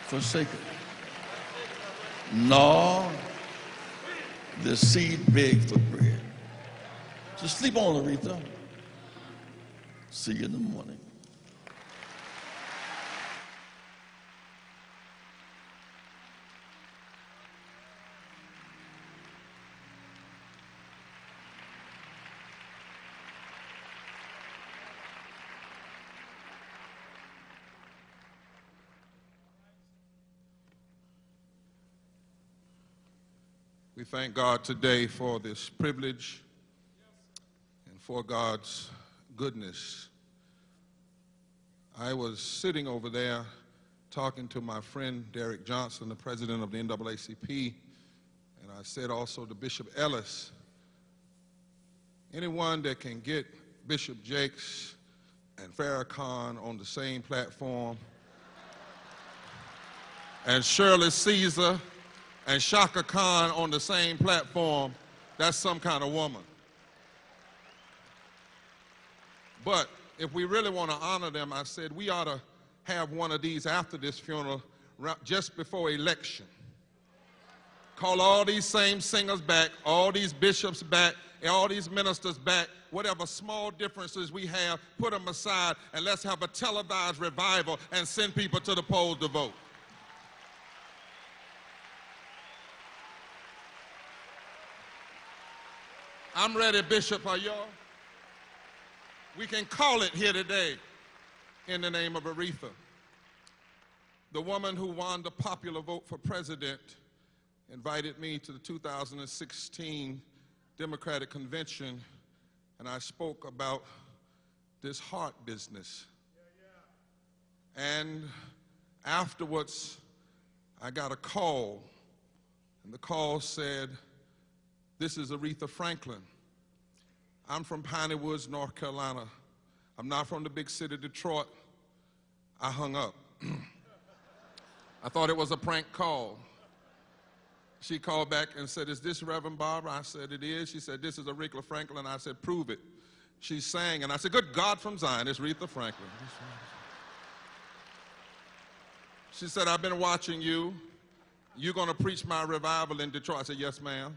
forsaken, nor the seed beg for bread. So sleep on, Aretha. See you in the morning. We thank God today for this privilege and for God's goodness. I was sitting over there talking to my friend Derek Johnson, the president of the NAACP, and I said also to Bishop Ellis, anyone that can get Bishop Jakes and Farrakhan on the same platform, and Shirley Caesar and Shaka Khan on the same platform, that's some kind of woman. But if we really want to honor them, I said we ought to have one of these after this funeral, just before election. Call all these same singers back, all these bishops back, and all these ministers back, whatever small differences we have, put them aside, and let's have a televised revival and send people to the polls to vote. I'm ready, Bishop, are y'all? We can call it here today in the name of Aretha. The woman who won the popular vote for president invited me to the 2016 Democratic Convention, and I spoke about this heart business. And afterwards, I got a call, and the call said, "This is Aretha Franklin. I'm from Piney Woods, North Carolina. I'm not from the big city, Detroit." I hung up. I thought it was a prank call. She called back and said, "Is this Reverend Barbara?" I said, "It is." She said, "This is Aretha Franklin." I said, "Prove it." She sang, and I said, "Good God from Zion, it's Aretha Franklin." She said, "I've been watching you. You're going to preach my revival in Detroit." I said, "Yes, ma'am."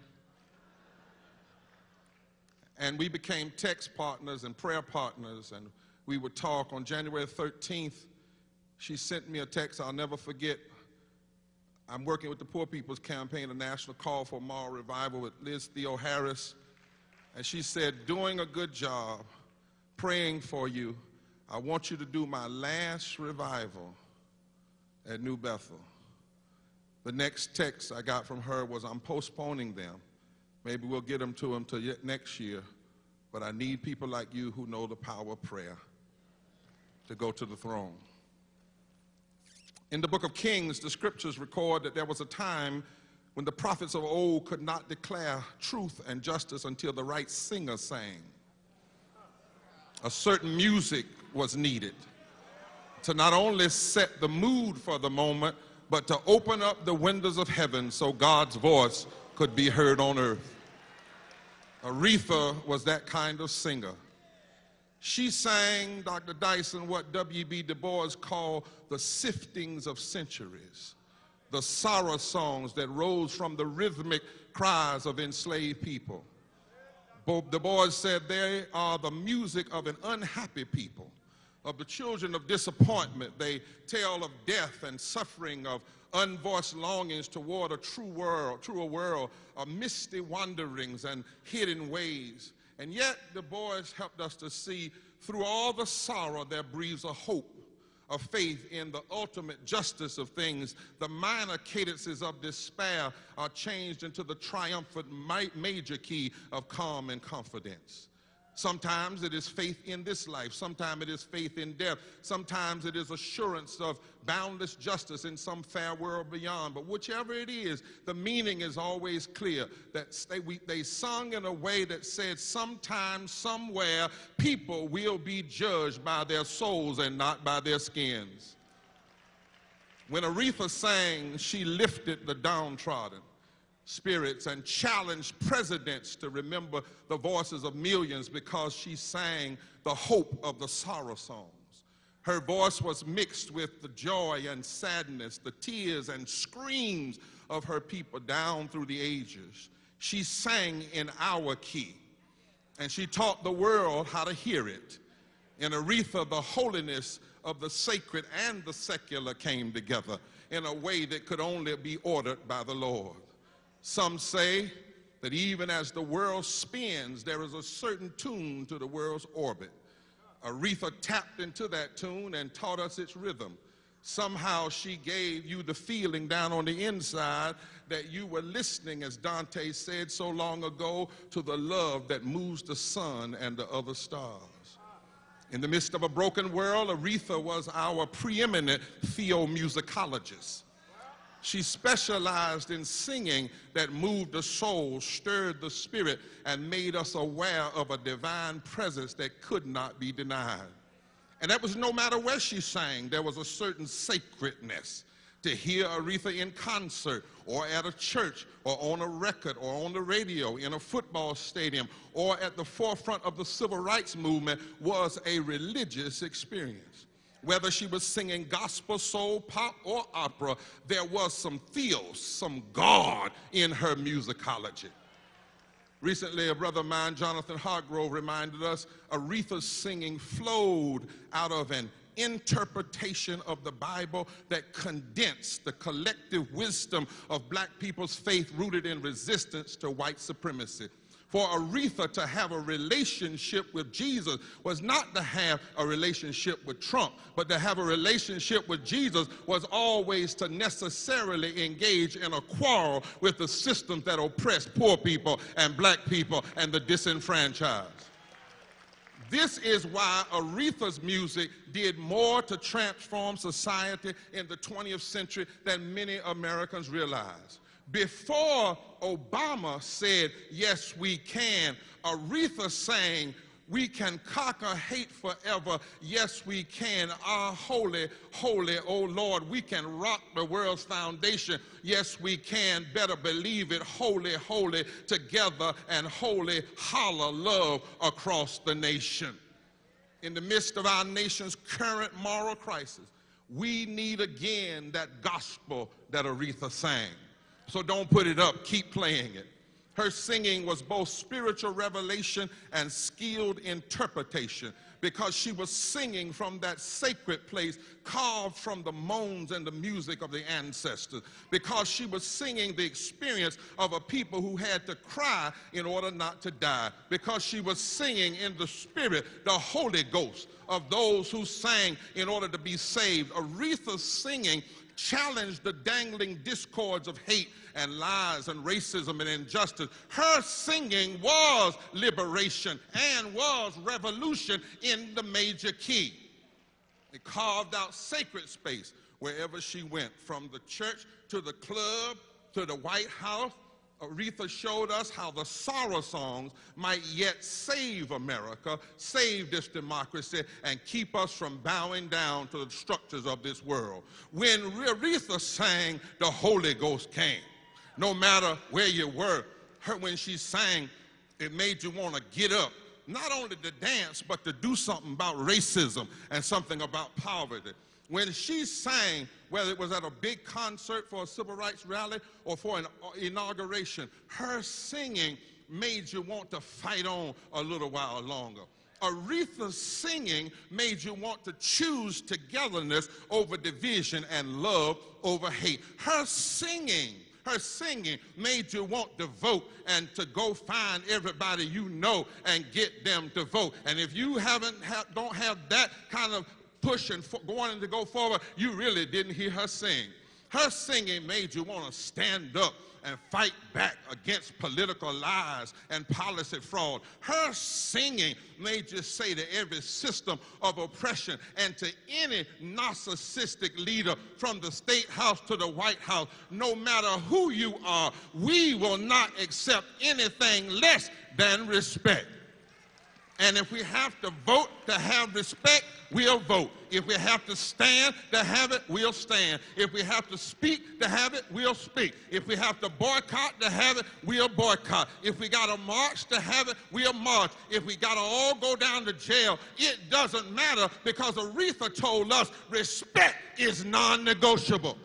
And we became text partners and prayer partners, and we would talk. On January 13th, she sent me a text I'll never forget. I'm working with the Poor People's Campaign, a national call for moral revival with Liz Theo Harris. And she said, "Doing a good job, praying for you. I want you to do my last revival at New Bethel." The next text I got from her was, "I'm postponing them. Maybe we'll get them to them till next year. But I need people like you who know the power of prayer to go to the throne." In the book of Kings, the scriptures record that there was a time when the prophets of old could not declare truth and justice until the right singer sang. A certain music was needed to not only set the mood for the moment, but to open up the windows of heaven so God's voice could be heard on earth. Aretha was that kind of singer. She sang, Dr. Dyson, what W.B. Du Bois called the siftings of centuries, the sorrow songs that rose from the rhythmic cries of enslaved people. Du Bois said they are the music of an unhappy people, of the children of disappointment. They tell of death and suffering, of unvoiced longings toward a truer world, of misty wanderings and hidden ways. And yet, Du Bois helped us to see through all the sorrow there breathes a hope, a faith in the ultimate justice of things. The minor cadences of despair are changed into the triumphant major key of calm and confidence. Sometimes it is faith in this life. Sometimes it is faith in death. Sometimes it is assurance of boundless justice in some fair world beyond. But whichever it is, the meaning is always clear. That they sung in a way that said, sometime, somewhere, people will be judged by their souls and not by their skins. When Aretha sang, she lifted the downtrodden spirits and challenged presidents to remember the voices of millions because she sang the hope of the sorrow songs. Her voice was mixed with the joy and sadness, the tears and screams of her people down through the ages. She sang in our key, and she taught the world how to hear it. In Aretha, the holiness of the sacred and the secular came together in a way that could only be ordered by the Lord. Some say that even as the world spins, there is a certain tune to the world's orbit. Aretha tapped into that tune and taught us its rhythm. Somehow she gave you the feeling down on the inside that you were listening, as Dante said so long ago, to the love that moves the sun and the other stars. In the midst of a broken world, Aretha was our preeminent theomusicologist. She specialized in singing that moved the soul, stirred the spirit, and made us aware of a divine presence that could not be denied. And that was no matter where she sang, there was a certain sacredness. To hear Aretha in concert or at a church or on a record or on the radio in a football stadium or at the forefront of the civil rights movement was a religious experience. Whether she was singing gospel, soul, pop, or opera, there was some theos, some God in her musicology. Recently, a brother of mine, Jonathan Hargrove, reminded us Aretha's singing flowed out of an interpretation of the Bible that condensed the collective wisdom of black people's faith rooted in resistance to white supremacy. For Aretha to have a relationship with Jesus was not to have a relationship with Trump, but to have a relationship with Jesus was always to necessarily engage in a quarrel with the systems that oppress poor people and black people and the disenfranchised. This is why Aretha's music did more to transform society in the 20th century than many Americans realize. Before Obama said, yes, we can, Aretha sang, we can conquer hate forever, yes, we can. Our holy, holy, oh Lord, we can rock the world's foundation, yes, we can. Better believe it, holy, holy, together and holy, holler love across the nation. In the midst of our nation's current moral crisis, we need again that gospel that Aretha sang. So don't put it up, keep playing it. Her singing was both spiritual revelation and skilled interpretation, because she was singing from that sacred place carved from the moans and the music of the ancestors, because she was singing the experience of a people who had to cry in order not to die, because she was singing in the spirit, the Holy Ghost of those who sang in order to be saved. Aretha's singing challenged the dangling discords of hate and lies and racism and injustice. Her singing was liberation and was revolution in the major key. It carved out sacred space wherever she went, from the church to the club to the White House. Aretha showed us how the sorrow songs might yet save America, save this democracy, and keep us from bowing down to the structures of this world. When Aretha sang, the Holy Ghost came. No matter where you were, when she sang, it made you want to get up, not only to dance, but to do something about racism and something about poverty. When she sang, whether it was at a big concert for a civil rights rally or for an inauguration, her singing made you want to fight on a little while longer. Aretha's singing made you want to choose togetherness over division and love over hate. Her singing made you want to vote and to go find everybody you know and get them to vote. And if you don't have that kind of push and going to go forward, you really didn't hear her sing. Her singing made you want to stand up and fight back against political lies and policy fraud. Her singing made you say to every system of oppression and to any narcissistic leader, from the State House to the White House, no matter who you are, we will not accept anything less than respect. And if we have to vote to have respect, we'll vote. If we have to stand to have it, we'll stand. If we have to speak to have it, we'll speak. If we have to boycott to have it, we'll boycott. If we got to march to have it, we'll march. If we got to all go down to jail, it doesn't matter, because Aretha told us respect is non-negotiable.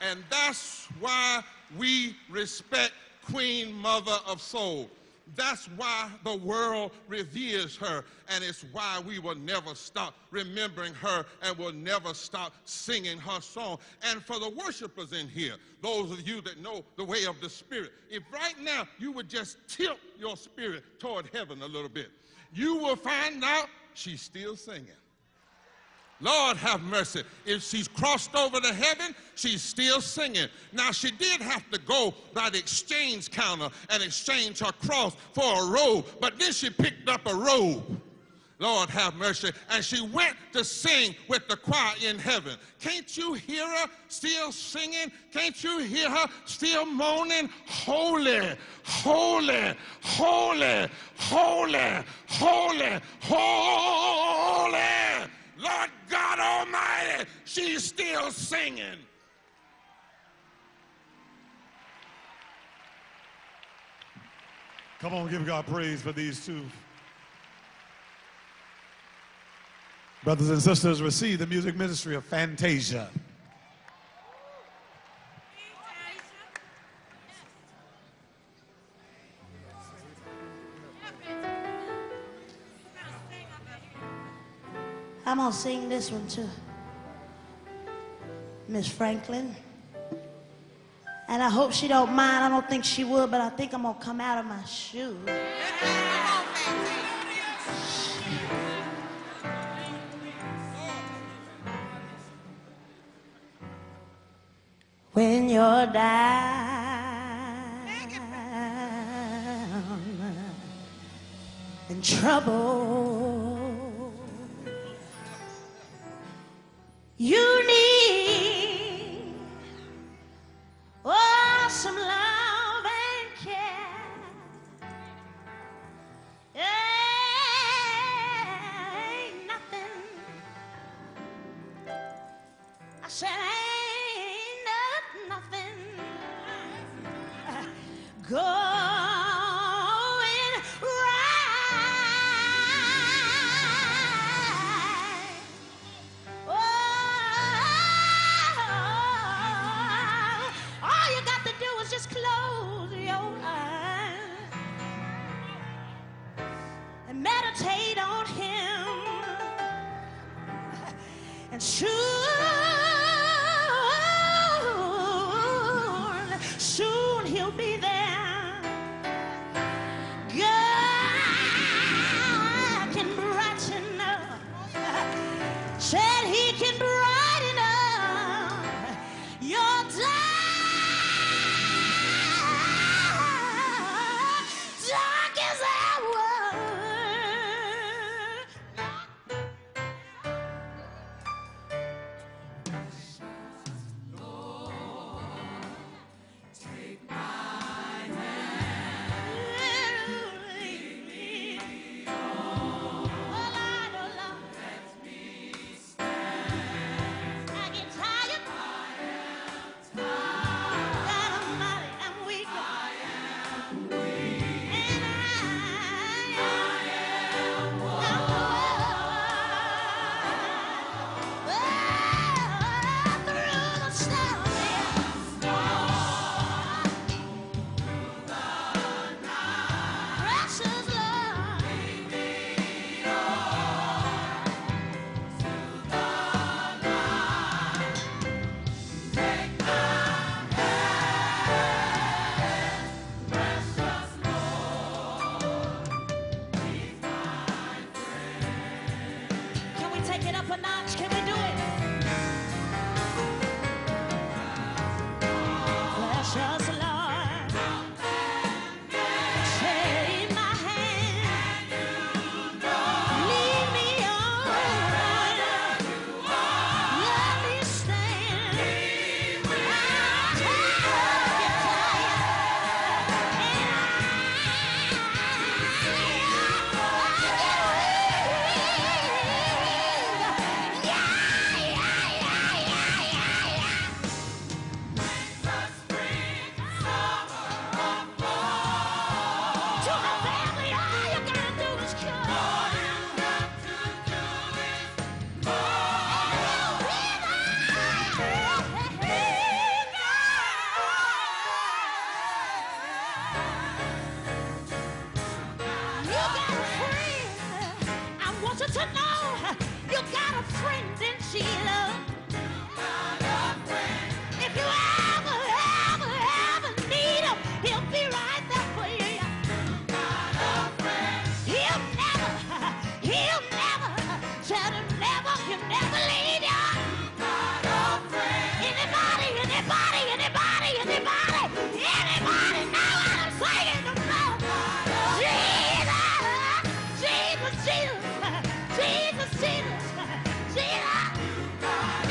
And that's why we respect Queen Mother of Soul. That's why the world reveres her, and it's why we will never stop remembering her and will never stop singing her song. And for the worshipers in here, those of you that know the way of the Spirit, if right now you would just tilt your spirit toward heaven a little bit, you will find out she's still singing. Lord have mercy. If she's crossed over to heaven, she's still singing. Now, she did have to go by the exchange counter and exchange her cross for a robe, but then she picked up a robe. Lord have mercy. And she went to sing with the choir in heaven. Can't you hear her still singing? Can't you hear her still moaning? Holy, holy, holy, holy, holy, holy. Lord God Almighty, she's still singing. Come on, give God praise for these two. Brothers and sisters, receive the music ministry of Fantasia. I'm going to sing this one to Miss Franklin And I hope she don't mind. I don't think she would, but I think I'm gonna come out of my shoes. When you're down in trouble, you need some love and care. Ain't nothing. I said ain't nothing going right. All you got to do is just close your eyes and meditate on him, and soon he'll be there. God can brighten up. Said he can brighten up your darkest hour. Take my Jesus, Jesus, Jesus, Jesus.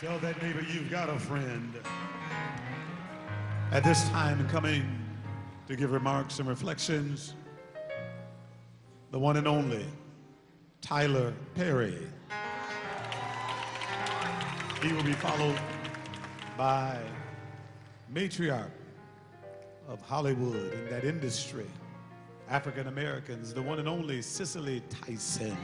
Tell that neighbor you've got a friend. At this time, coming to give remarks and reflections, the one and only Tyler Perry. He will be followed by matriarch of Hollywood in that industry, African Americans, the one and only Cicely Tyson.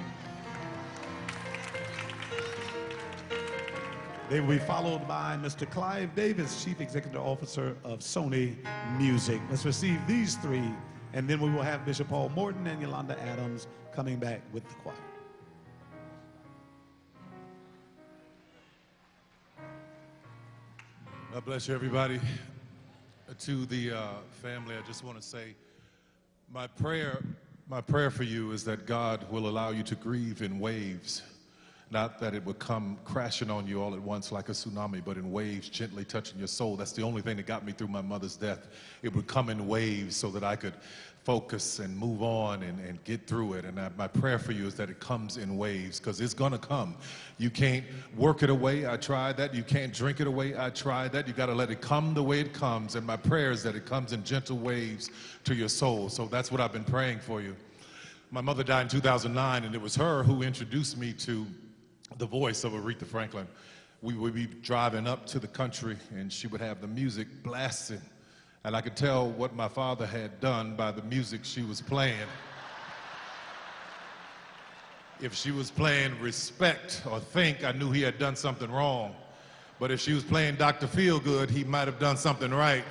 They will be followed by Mr. Clive Davis, Chief Executive Officer of Sony Music. Let's receive these three, and then we will have Bishop Paul Morton and Yolanda Adams coming back with the choir. God bless you, everybody. To the family, I just want to say my prayer for you is that God will allow you to grieve in waves. Not that it would come crashing on you all at once like a tsunami, but in waves, gently touching your soul. That's the only thing that got me through my mother's death. It would come in waves so that I could focus and move on and get through it. And my prayer for you is that it comes in waves, because it's going to come. You can't work it away. I tried that. You can't drink it away. I tried that. You got to let it come the way it comes. And my prayer is that it comes in gentle waves to your soul. So that's what I've been praying for you. My mother died in 2009, and it was her who introduced me to the voice of Aretha Franklin. We would be driving up to the country, and she would have the music blasting, and I could tell what my father had done by the music she was playing. If she was playing Respect or Think, I knew he had done something wrong. But if she was playing Dr. Feelgood, he might have done something right.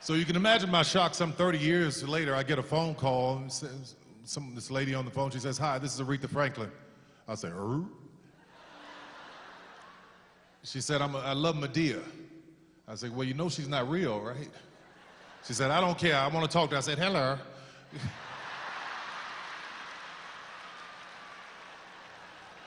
So you can imagine my shock. Some 30 years later, I get a phone call, and says, this lady on the phone, she says, "Hi, this is Aretha Franklin." I say, "Er?" She said, I love Medea. I said, "Well, you know she's not real, right?" She said, "I don't care. I want to talk to her." I said, "Hello."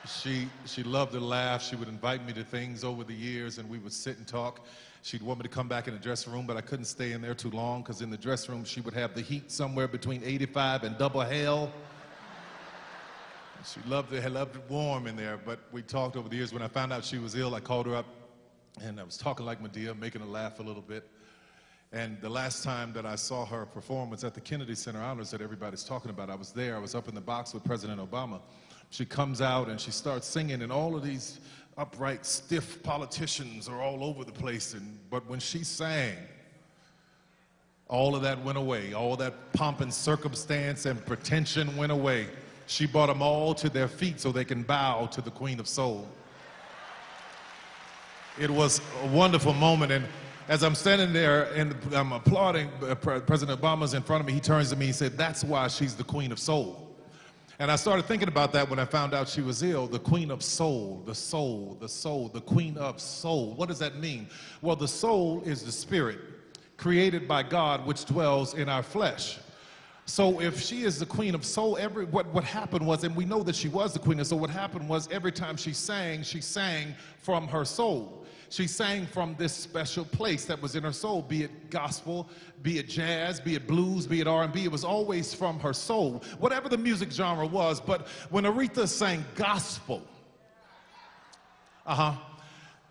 She loved to laugh. She would invite me to things over the years, and we would sit and talk. She'd want me to come back in the dressing room, but I couldn't stay in there too long, because in the dressing room she would have the heat somewhere between 85 and double hell. She loved it warm in there, but we talked over the years. When I found out she was ill, I called her up, and I was talking like Medea, making her laugh a little bit. And the last time that I saw her perform was at the Kennedy Center Honors that everybody's talking about. I was there. I was up in the box with President Obama. She comes out and she starts singing, and all of these upright, stiff politicians are all over the place. But when she sang, all of that went away. All that pomp and circumstance and pretension went away. She brought them all to their feet so they can bow to the Queen of Soul. It was a wonderful moment. And as I'm standing there and I'm applauding, President Obama's in front of me, he turns to me and said, "That's why she's the Queen of Soul." And I started thinking about that when I found out she was ill. The Queen of Soul, the soul, the Queen of Soul. What does that mean? Well, the soul is the spirit created by God, which dwells in our flesh. So if she is the Queen of Soul, what happened was, and we know that she was the Queen of Soul, what happened was every time she sang from her soul. She sang from this special place that was in her soul, be it gospel, be it jazz, be it blues, be it R&B. It was always from her soul, whatever the music genre was. But when Aretha sang gospel,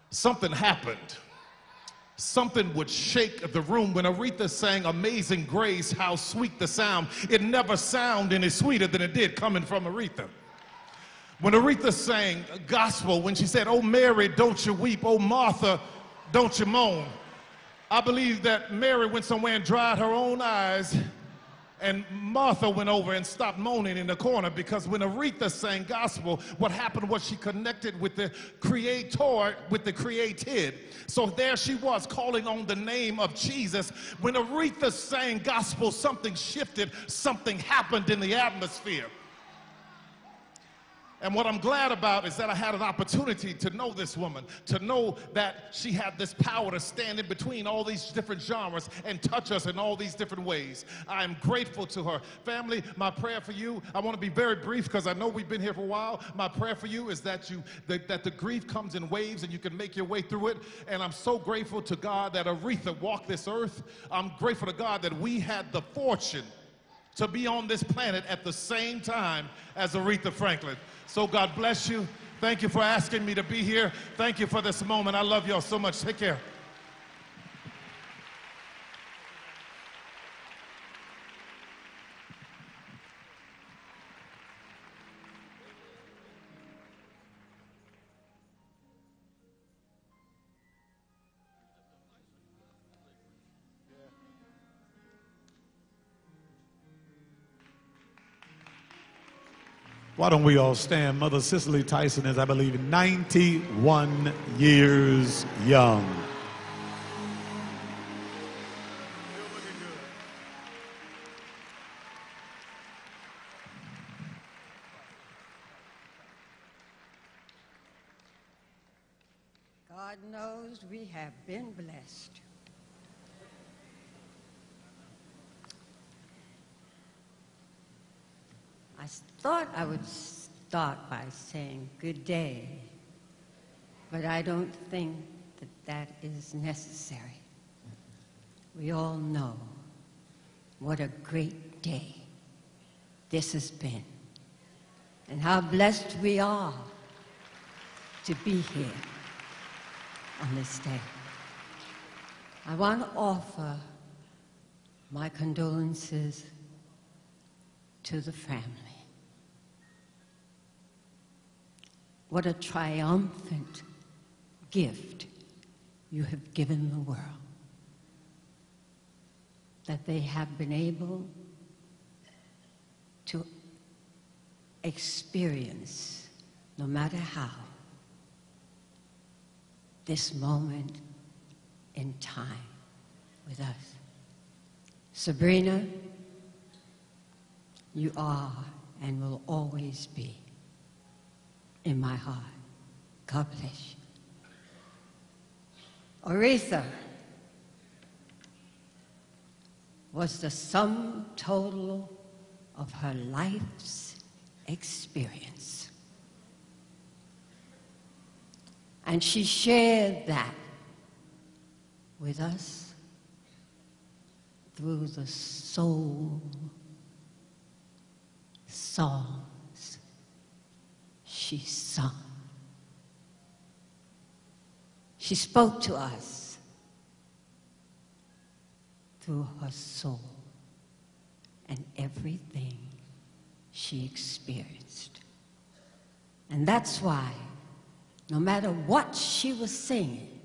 something happened. Something would shake the room. When Aretha sang Amazing Grace, how sweet the sound. It never sounded any sweeter than it did coming from Aretha. When Aretha sang gospel, when she said, "Oh Mary, don't you weep, oh Martha, don't you moan," I believe that Mary went somewhere and dried her own eyes, and Martha went over and stopped moaning in the corner, because when Aretha sang gospel, what happened was she connected with the creator, with the created. So there she was calling on the name of Jesus. When Aretha sang gospel, something shifted, something happened in the atmosphere. And what I'm glad about is that I had an opportunity to know this woman, to know that she had this power to stand in between all these different genres and touch us in all these different ways. I am grateful to her. Family, my prayer for you, I want to be very brief because I know we've been here for a while. My prayer for you is that that the grief comes in waves and you can make your way through it. And I'm so grateful to God that Aretha walked this earth. I'm grateful to God that we had the fortune to be on this planet at the same time as Aretha Franklin. So God bless you. Thank you for asking me to be here. Thank you for this moment. I love y'all so much. Take care. Why don't we all stand? Mother Cicely Tyson is, I believe, 91 years young. God knows we have been blessed. I thought I would start by saying good day, but I don't think that that is necessary. We all know what a great day this has been and how blessed we are to be here on this day. I want to offer my condolences to the family. What a triumphant gift you have given the world, that they have been able to experience, no matter how, this moment in time with us. Sabrina, you are and will always be in my heart. God bless you. Aretha was the sum total of her life's experience. And she shared that with us through the soul songs she sung. She spoke to us through her soul and everything she experienced. And that's why, no matter what she was singing,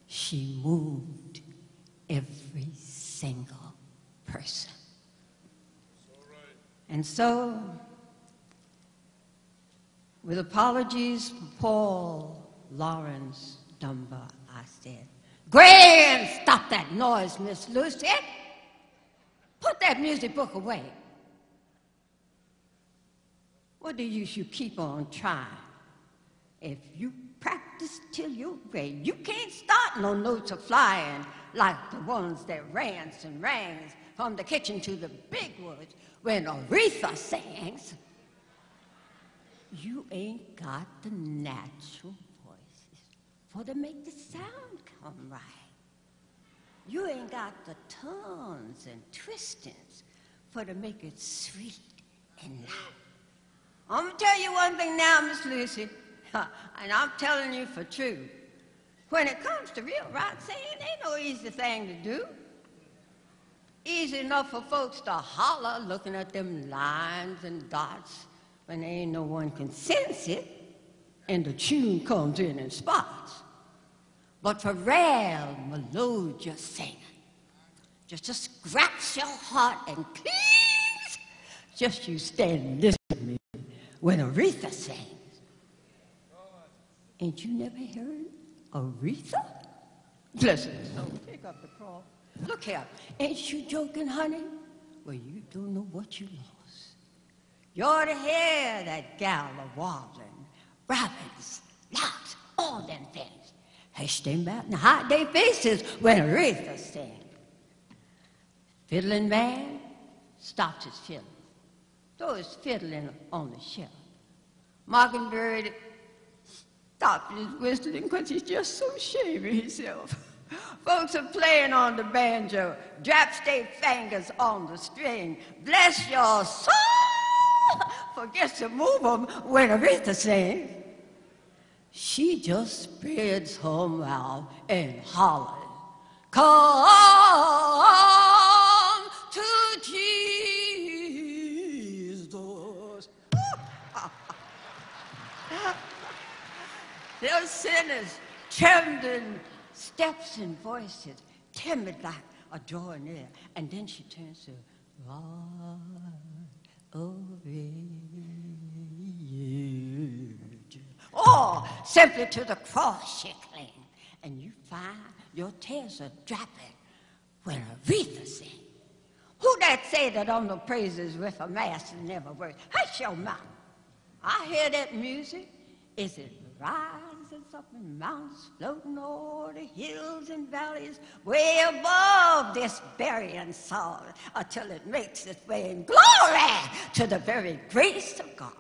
she moved every single person. And so, with apologies for Paul Lawrence Dunbar, I said, Graham, stop that noise, Miss Lucy. Put that music book away. What do you should keep on trying? If you practice till you're great, you can't start no notes of flying like the ones that rants and rangs from the kitchen to the big woods when Aretha sings. You ain't got the natural voices for to make the sound come right. You ain't got the tones and twistings for to make it sweet and loud. I'm gonna tell you one thing now, Miss Lucy, and I'm telling you for true. When it comes to real right singing, ain't no easy thing to do. Easy enough for folks to holler looking at them lines and dots when there ain't no one can sense it and the tune comes in spots. But for real melodious singing, just to scratch your heart and please, just you stand and listen to me when Aretha sings. Ain't you never heard Aretha? Bless her soul. Pick up the cross. Look here. Ain't you joking, honey? Well, you don't know what you lost. You ought to hear that gal a warbling, rabbits, larks, all them things. They stand back and hide their faces when Aretha sings. Fiddling man stops his fiddling. Throw his fiddling on the shelf. Mockingbird stopped his whistling because he's just so ashamed of himself. Folks are playing on the banjo, drop their fingers on the string. Bless your soul! Forget to move them when Aretha sings. she just spreads her mouth and hollered, "Come to Jesus." Those sinners, trembling steps and voices, timid like a drawing near. And then she turns to, "Right over you." Or simply to the cross she clings. And you find your tears are dropping when Aretha sings. Who that say that on the praises with a master never works? Hush your mouth. I hear that music. Is it rises up in mountains, floating o'er the hills and valleys, way above this burying soul, until it makes its way in glory to the very grace of God.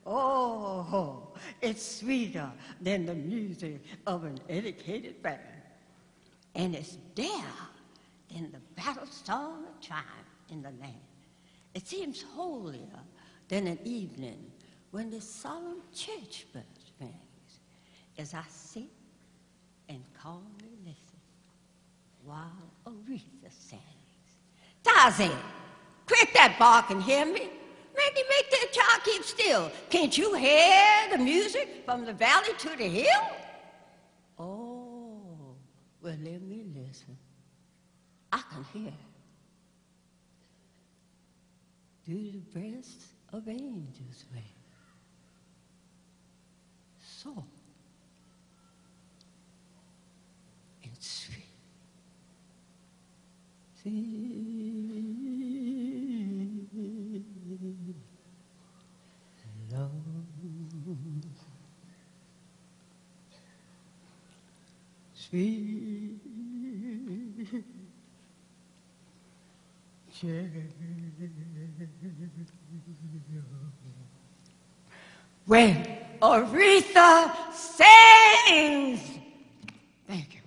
Oh, it's sweeter than the music of an educated band. And it's dearer than the battle song of triumph in the land. It seems holier than an evening when the solemn church bells rings, as I sit and calmly listen while Aretha sings. Tarzan, quit that bark and hear me. Maybe make that child keep still. Can't you hear the music from the valley to the hill? Oh, well, let me listen. I can hear. Do the breasts of angels ring? So and sweet. Love. Sweet. When Aretha sings. Thank you.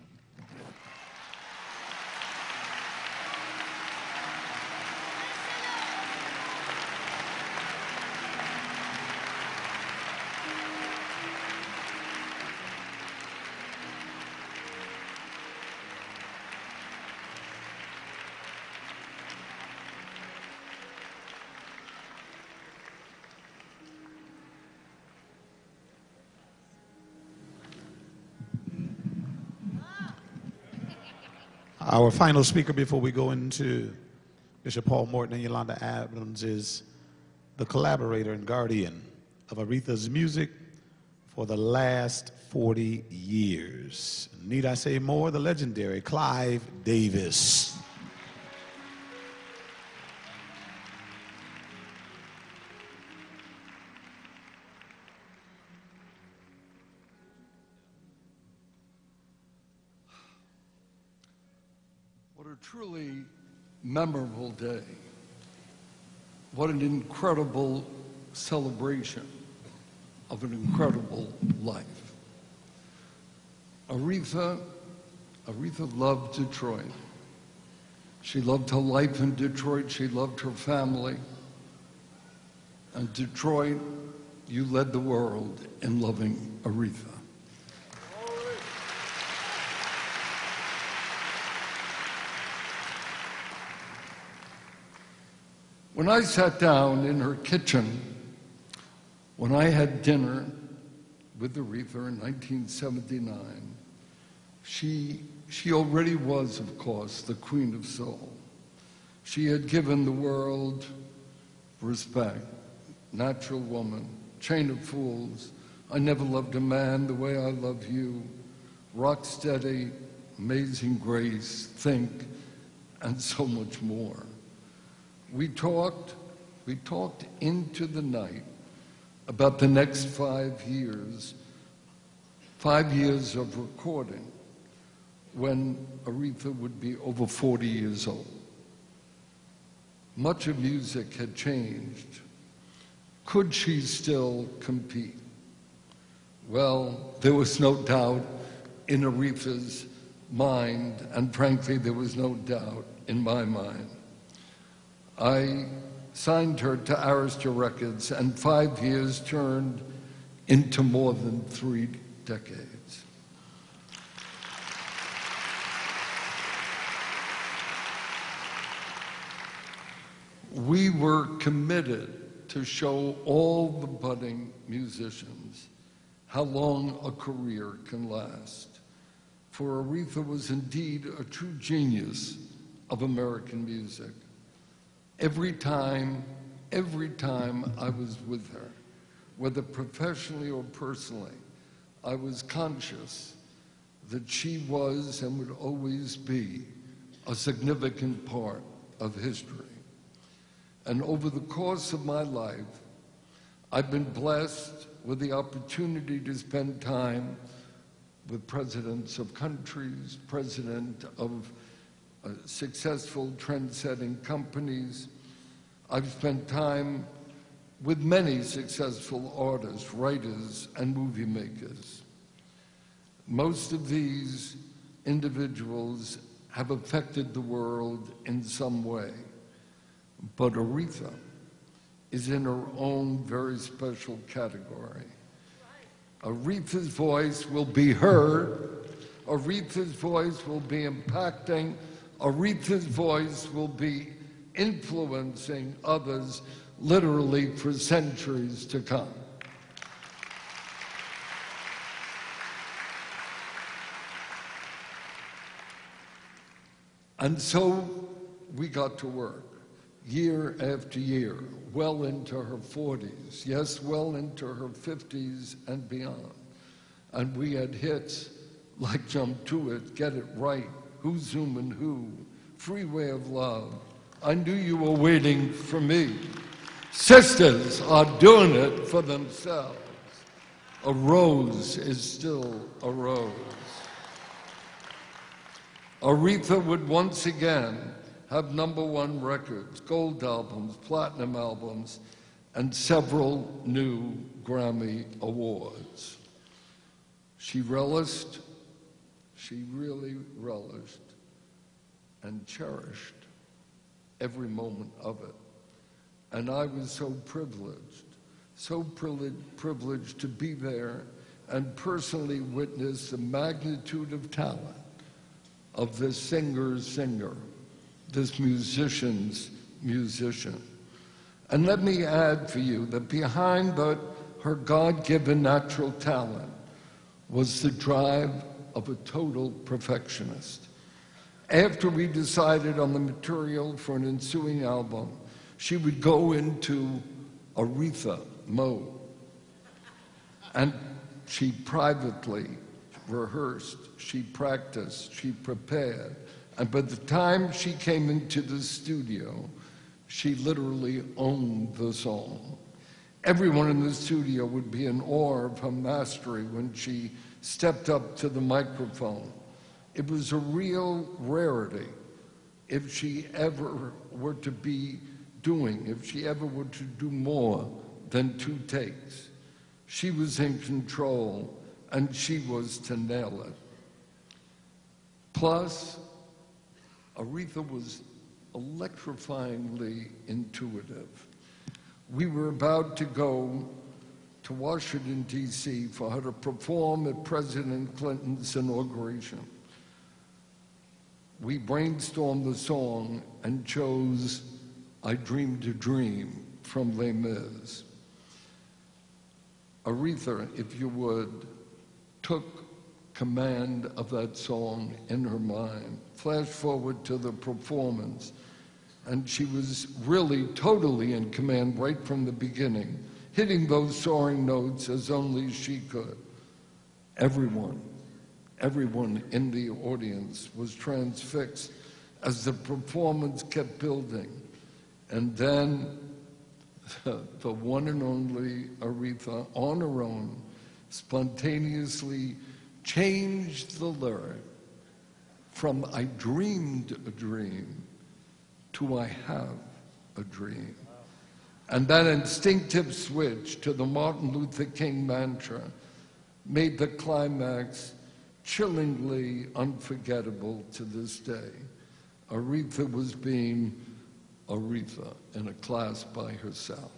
Our final speaker before we go into Bishop Paul Morton and Yolanda Adams is the collaborator and guardian of Aretha's music for the last 40 years. Need I say more? The legendary Clive Davis. Truly memorable day. What an incredible celebration of an incredible life. Aretha loved Detroit. She loved her life in Detroit. She loved her family. And Detroit, you led the world in loving Aretha. When I sat down in her kitchen, when I had dinner with Aretha in 1979, she already was, of course, the Queen of Soul. She had given the world respect, Natural Woman, Chain of Fools, I Never Loved a Man the Way I Love You, Rock Steady, Amazing Grace, Think, and so much more. We talked into the night about the next 5 years, 5 years of recording when Aretha would be over 40 years old. Much of music had changed. Could she still compete? Well, there was no doubt in Aretha's mind, and frankly, there was no doubt in my mind. I signed her to Arista Records, and 5 years turned into more than 3 decades. We were committed to show all the budding musicians how long a career can last. For Aretha was indeed a true genius of American music. Every time I was with her, whether professionally or personally, I was conscious that she was and would always be a significant part of history. And over the course of my life, I've been blessed with the opportunity to spend time with presidents of countries, president of successful trend-setting companies. I've spent time with many successful artists, writers, and movie makers. Most of these individuals have affected the world in some way, but Aretha is in her own very special category. Aretha's voice will be heard. Aretha's voice will be impacting. Aretha's voice will be influencing others literally for centuries to come. And so we got to work year after year, well into her 40s, yes, well into her 50s and beyond. And we had hits like Jump to It, Get It Right, Who's Zooming Who, Freeway of Love, I Knew You Were Waiting for Me. Sisters are doing it for themselves. A rose is still a rose. Aretha would once again have #1 records, gold albums, platinum albums, and several new Grammy Awards. She relished, she really relished and cherished every moment of it. And I was so privileged to be there and personally witness the magnitude of talent of this singer's singer, this musician's musician. And let me add for you that behind her God-given natural talent was the drive of a total perfectionist. After we decided on the material for an ensuing album, she would go into Aretha mode. And she privately rehearsed, she practiced, she prepared. And by the time she came into the studio, she literally owned the song. Everyone in the studio would be in awe of her mastery when she stepped up to the microphone. It was a real rarity if she ever were to be doing, if she ever were to do more than 2 takes. She was in control, and she was to nail it. Plus, Aretha was electrifyingly intuitive. We were about to go to Washington, D.C. for her to perform at President Clinton's inauguration. We brainstormed the song and chose I Dreamed a Dream from Les Mis. Aretha, if you would, took command of that song in her mind. Flash forward to the performance, and she was really totally in command right from the beginning, hitting those soaring notes as only she could. Everyone in the audience was transfixed as the performance kept building. And then the one and only Aretha, on her own, spontaneously changed the lyric from I dreamed a dream to I have a dream. And that instinctive switch to the Martin Luther King mantra made the climax chillingly unforgettable to this day. Aretha was being Aretha in a class by herself.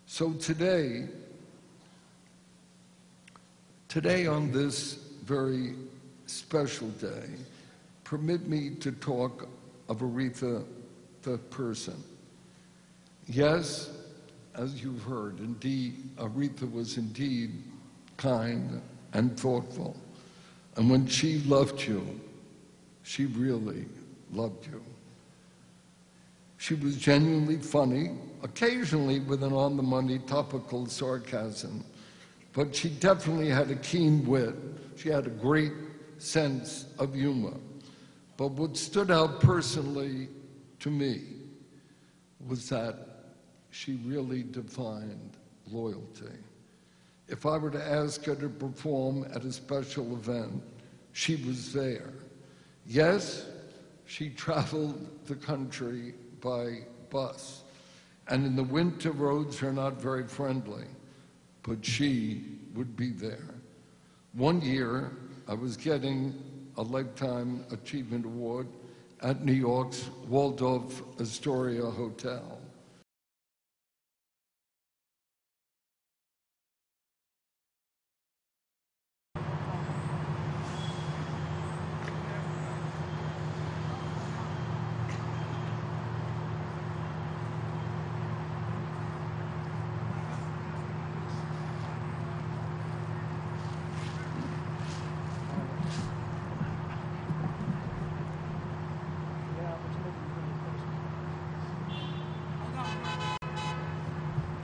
So today, Today, on this very special day, permit me to talk of Aretha, the person. Yes, as you've heard, indeed, Aretha was indeed kind and thoughtful. And when she loved you, she really loved you. She was genuinely funny, occasionally with an on-the-money topical sarcasm, but she definitely had a keen wit. She had a great sense of humor. But what stood out personally to me was that she really defined loyalty. If I were to ask her to perform at a special event, she was there. Yes, she traveled the country by bus, and in the winter roads are not very friendly, but she would be there. One year, I was getting a Lifetime Achievement Award at New York's Waldorf Astoria Hotel.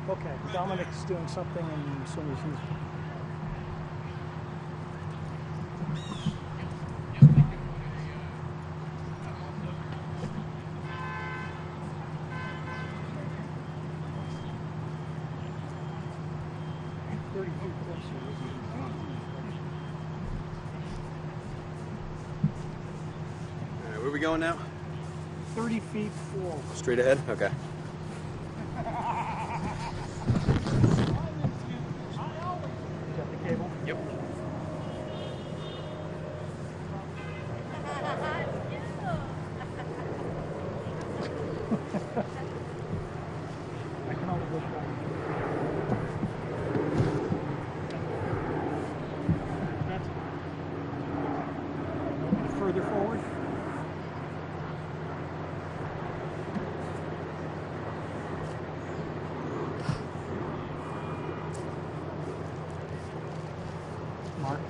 Okay, Dominic's doing something, and as soon as he's... All right, where are we going now? 30 feet forward. Straight ahead? Okay. Cable? Yep. I can only go further forward. Mark.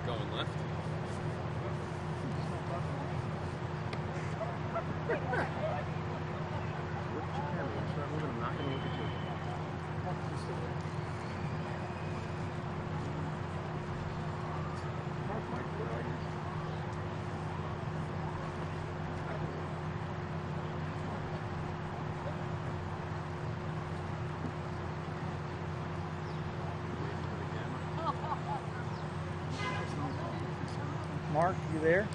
Going left. Mark, you there?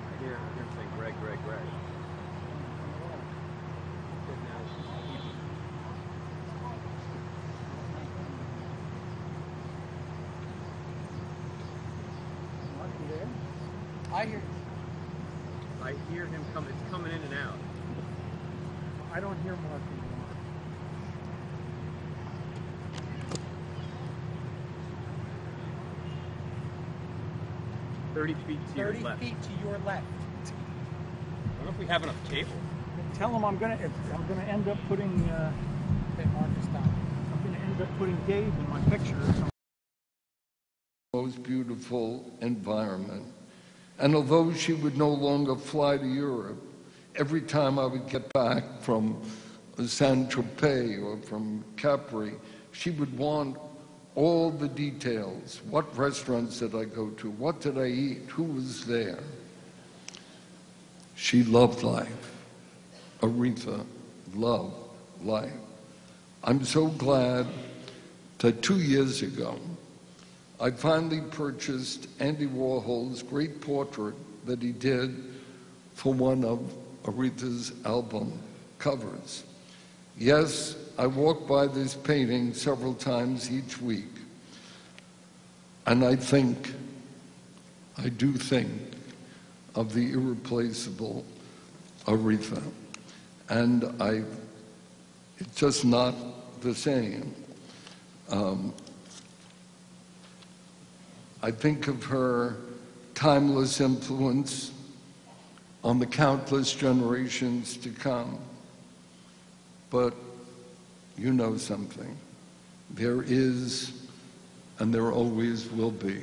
I hear him saying Greg, Greg, Greg. Mark, you there? I hear him coming. It's coming in and out. I don't hear Mark anymore. 30 feet to your 30 left. feet to your left. I don't know if we have enough cable. Tell him I'm gonna end up putting. Okay, Mark, stop. I'm gonna end up putting Dave in my picture. Most beautiful environment. And although she would no longer fly to Europe, every time I would get back from Saint-Tropez or from Capri, she would want all the details. What restaurants did I go to? What did I eat? Who was there? She loved life. Aretha loved life. I'm so glad that 2 years ago, I finally purchased Andy Warhol's great portrait that he did for one of Aretha's album covers. Yes, I walk by this painting several times each week, and I do think of the irreplaceable Aretha, and it's just not the same. I think of her timeless influence on the countless generations to come. But you know something. There is, and there always will be,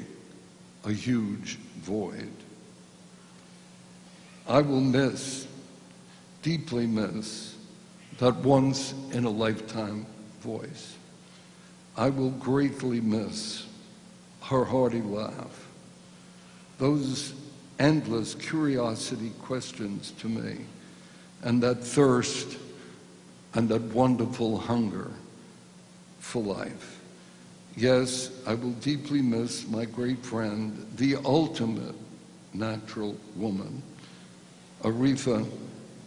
a huge void. I will deeply miss, that once-in-a-lifetime voice. I will greatly miss her hearty laugh, those endless curiosity questions to me, and that thirst and that wonderful hunger for life. Yes, I will deeply miss my great friend, the ultimate natural woman. Aretha,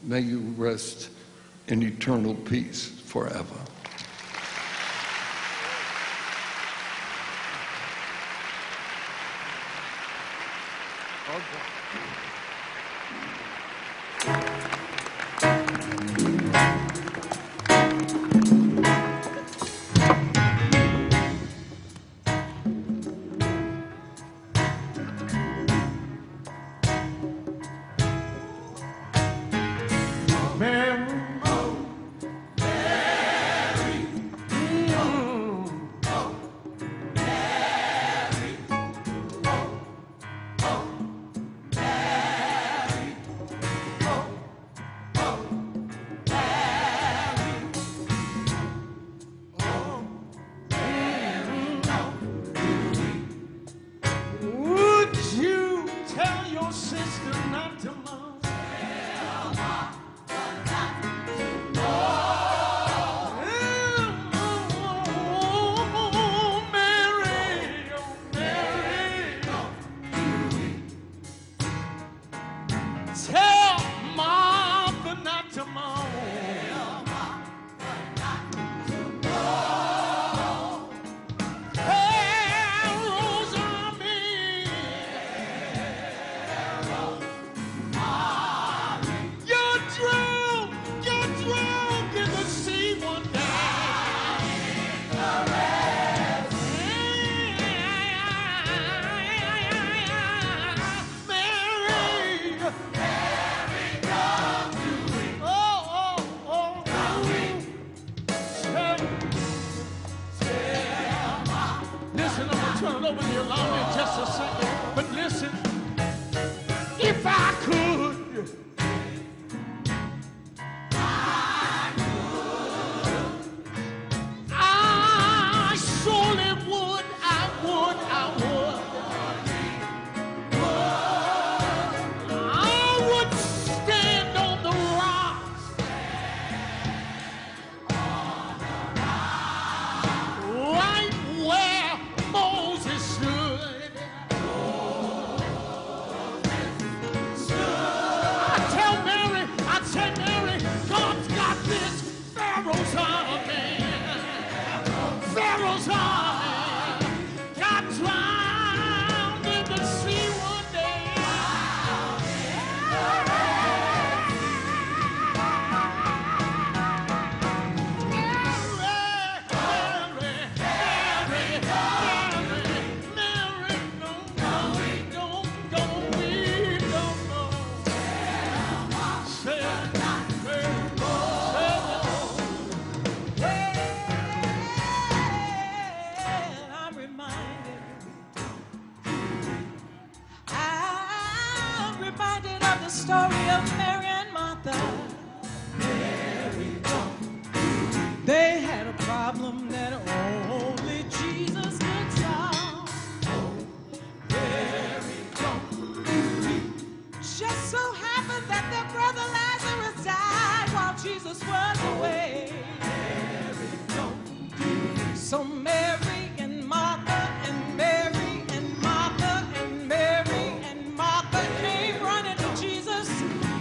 may you rest in eternal peace forever.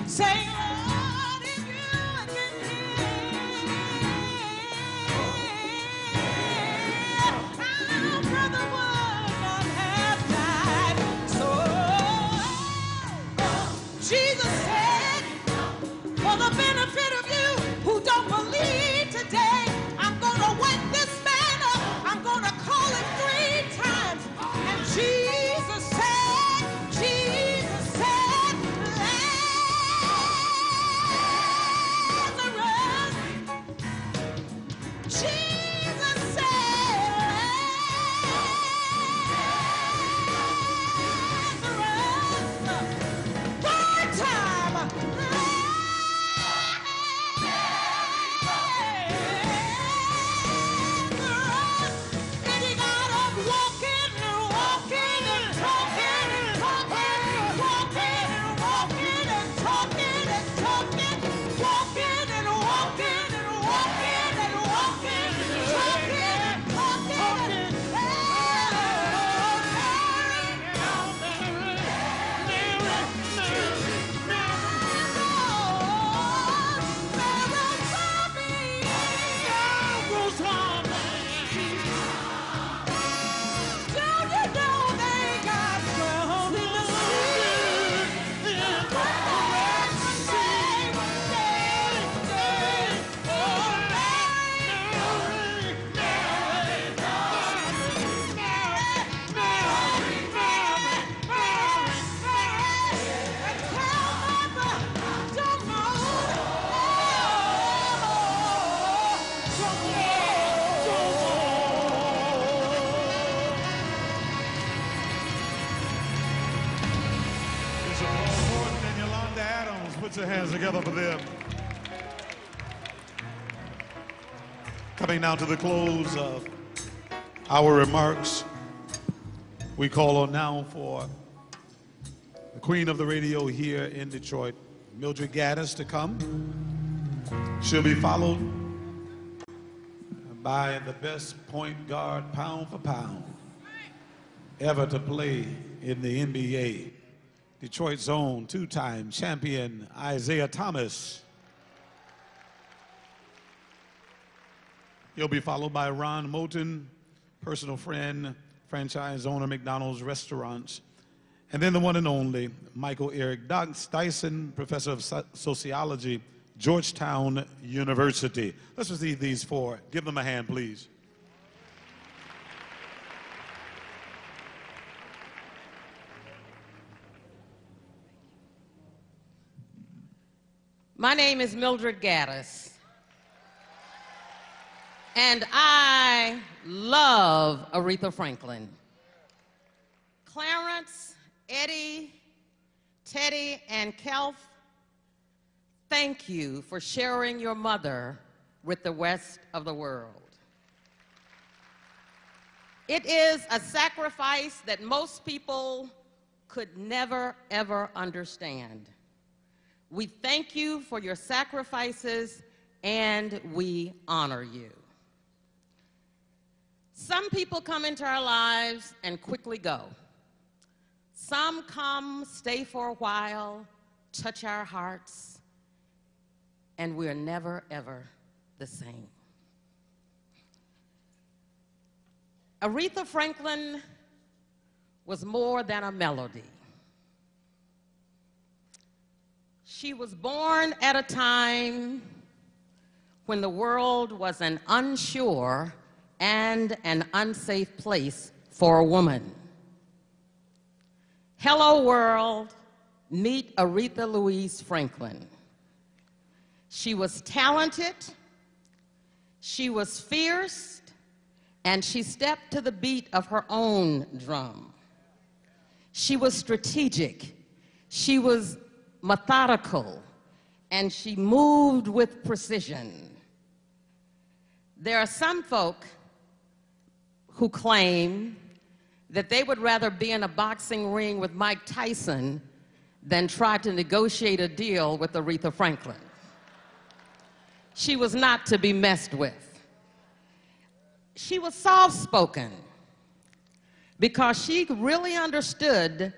Saying, Lord, if you can hear Put your hands together for them. Coming now to the close of our remarks, we call on now for the queen of the radio here in Detroit, Mildred Gaddis, to come. She'll be followed by the best point guard, pound for pound, ever to play in the NBA, Detroit's own two-time champion, Isaiah Thomas. He'll be followed by Ron Moulton, personal friend, franchise owner, McDonald's Restaurants. And then the one and only Michael Eric Dyson, professor of sociology, Georgetown University. Let's receive these four. Give them a hand, please. My name is Mildred Gaddis, and I love Aretha Franklin. Clarence, Eddie, Teddy, and Kelf, thank you for sharing your mother with the rest of the world. It is a sacrifice that most people could never, ever understand. We thank you for your sacrifices, and we honor you. Some people come into our lives and quickly go. Some come, stay for a while, touch our hearts, and we're never, ever the same. Aretha Franklin was more than a melody. She was born at a time when the world was an unsure and an unsafe place for a woman. Hello, world. Meet Aretha Louise Franklin. She was talented, she was fierce, and she stepped to the beat of her own drum. She was strategic, she was methodical, and she moved with precision. There are some folk who claim that they would rather be in a boxing ring with Mike Tyson than try to negotiate a deal with Aretha Franklin. She was not to be messed with. She was soft-spoken because she really understood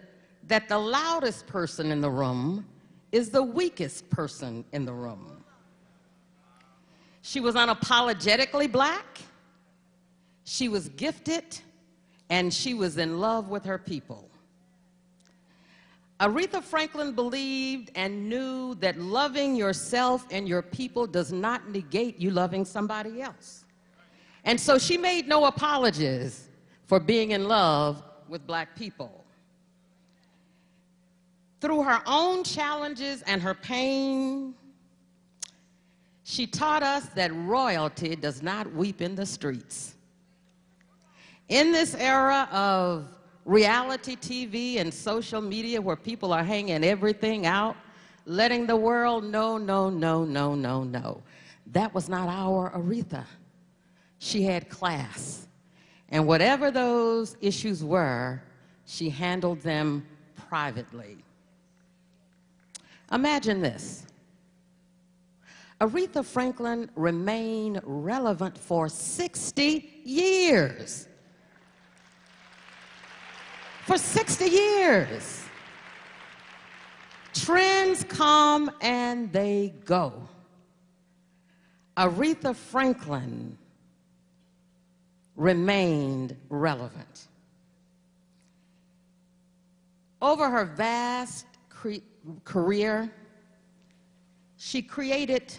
that the loudest person in the room is the weakest person in the room. She was unapologetically black, she was gifted, and she was in love with her people. Aretha Franklin believed and knew that loving yourself and your people does not negate you loving somebody else. And so she made no apologies for being in love with black people. Through her own challenges and her pain, she taught us that royalty does not weep in the streets. In this era of reality TV and social media where people are hanging everything out, letting the world know, no, no, no, no, no. That was not our Aretha. She had class. And whatever those issues were, she handled them privately. Imagine this. Aretha Franklin remained relevant for 60 years. For 60 years. Trends come and they go. Aretha Franklin remained relevant. Over her vast career, she created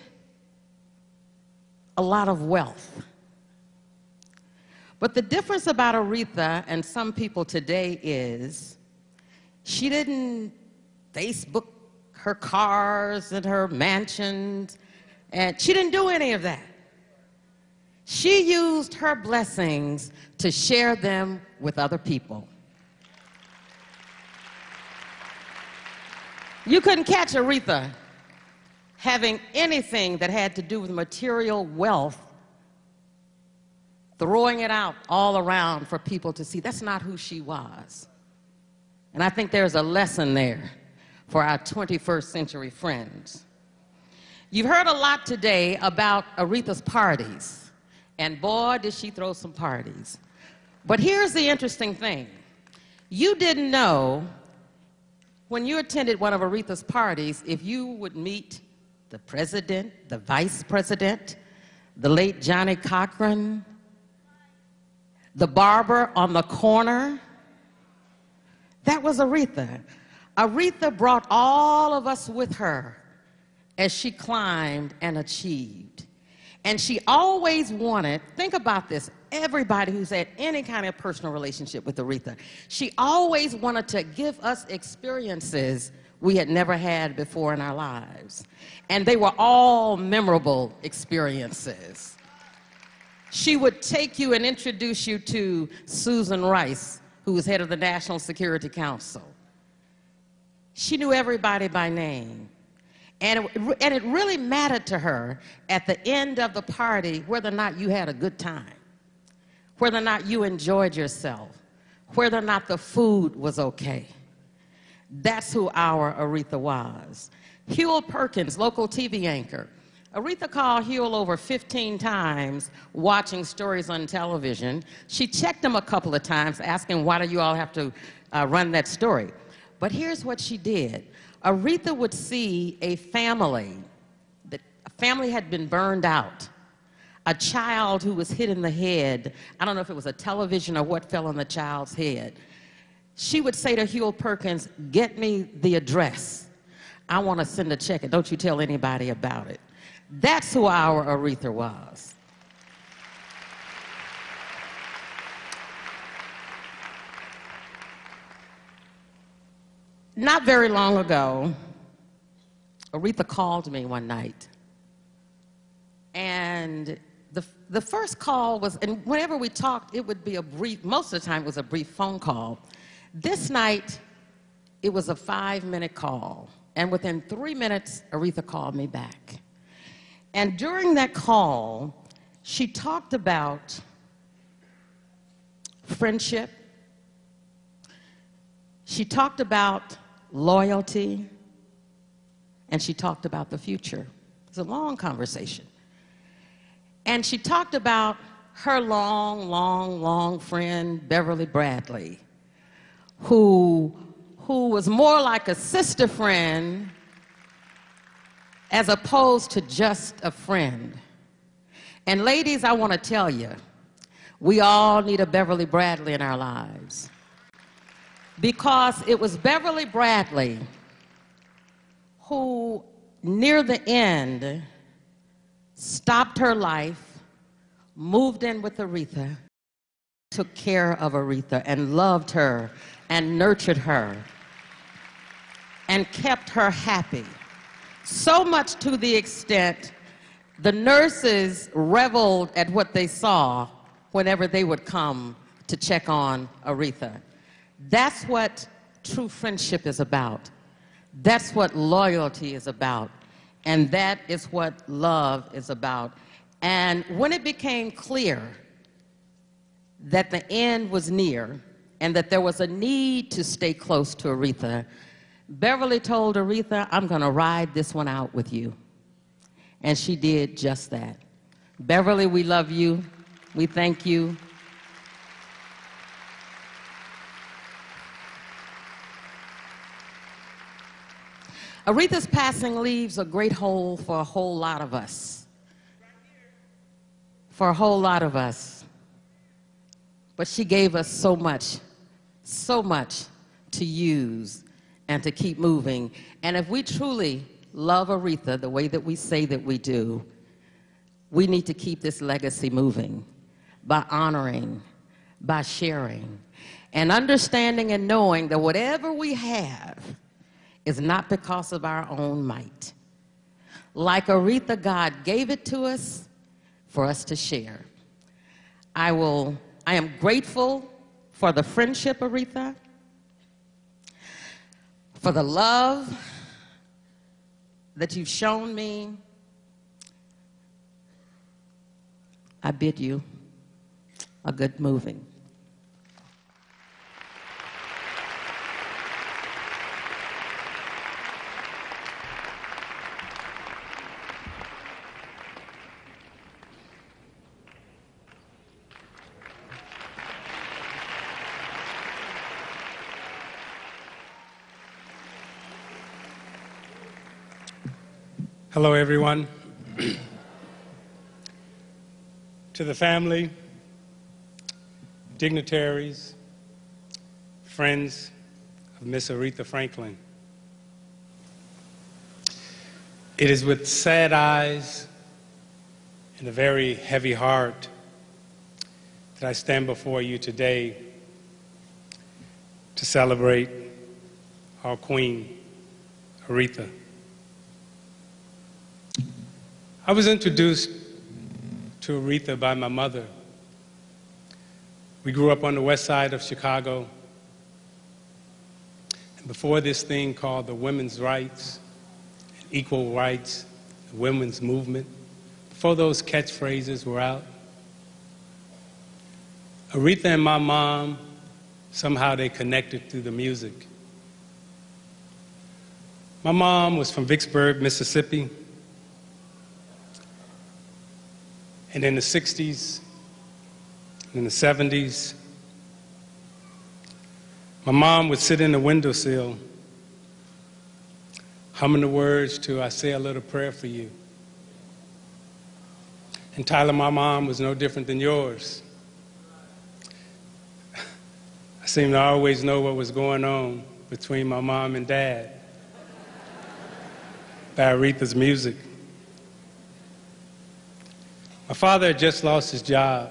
a lot of wealth. But the difference about Aretha and some people today is she didn't Facebook her cars and her mansions, and she didn't do any of that. She used her blessings to share them with other people. You couldn't catch Aretha having anything that had to do with material wealth, throwing it out all around for people to see. That's not who she was. And I think there's a lesson there for our 21st century friends. You've heard a lot today about Aretha's parties, and boy, did she throw some parties. But here's the interesting thing. You didn't know when you attended one of Aretha's parties if you would meet the president, the vice president, the late Johnny Cochran, the barber on the corner. That was Aretha. Aretha brought all of us with her as she climbed and achieved. And she always wanted, think about this, everybody who's had any kind of personal relationship with Aretha, she always wanted to give us experiences we had never had before in our lives. And they were all memorable experiences. She would take you and introduce you to Susan Rice, who was head of the National Security Council. She knew everybody by name. And it really mattered to her at the end of the party whether or not you had a good time, whether or not you enjoyed yourself, whether or not the food was okay. That's who our Aretha was. Huel Perkins, local TV anchor. Aretha called Huel over 15 times watching stories on television. She checked him a couple of times asking, why do you all have to run that story? But here's what she did. Aretha would see a family had been burned out, a child who was hit in the head. I don't know if it was a television or what fell on the child's head. She would say to Huel Perkins, get me the address. I want to send a check, and don't you tell anybody about it. That's who our Aretha was. Not very long ago, Aretha called me one night. And the first call was, and whenever we talked, it would be a brief, most of the time it was a brief phone call. This night, it was a 5-minute call. And within 3 minutes, Aretha called me back. And during that call, she talked about friendship. She talked about loyalty, and she talked about the future. It was a long conversation. And she talked about her long friend, Beverly Bradley, who was more like a sister friend as opposed to just a friend. And ladies, I want to tell you, we all need a Beverly Bradley in our lives. Because it was Beverly Bradley who, near the end, stopped her life, moved in with Aretha, took care of Aretha and loved her and nurtured her and kept her happy. So much to the extent the nurses reveled at what they saw whenever they would come to check on Aretha. That's what true friendship is about. That's what loyalty is about. And that is what love is about. And when it became clear that the end was near and that there was a need to stay close to Aretha, Beverly told Aretha, I'm going to ride this one out with you. And she did just that. Beverly, we love you. We thank you. Aretha's passing leaves a great hole for a whole lot of us. For a whole lot of us. But she gave us so much to use and to keep moving. And if we truly love Aretha the way that we say that we do, we need to keep this legacy moving by honoring, by sharing, and understanding and knowing that whatever we have is not because of our own might. Like Aretha, God gave it to us for us to share. I am grateful for the friendship, Aretha, for the love, that you've shown me, I bid you a good moving. Hello, everyone. To the family, dignitaries, friends of Miss Aretha Franklin, it is with sad eyes and a very heavy heart that I stand before you today to celebrate our Queen, Aretha. I was introduced to Aretha by my mother. We grew up on the west side of Chicago. And before this thing called the women's rights, equal rights, the women's movement, before those catchphrases were out, Aretha and my mom, somehow they connected through the music. My mom was from Vicksburg, Mississippi. And in the 60s, in the 70s, my mom would sit in the windowsill humming the words to I Say a Little Prayer for You. And Tyler, my mom was no different than yours. I seemed to always know what was going on between my mom and dad by Aretha's music. My father had just lost his job.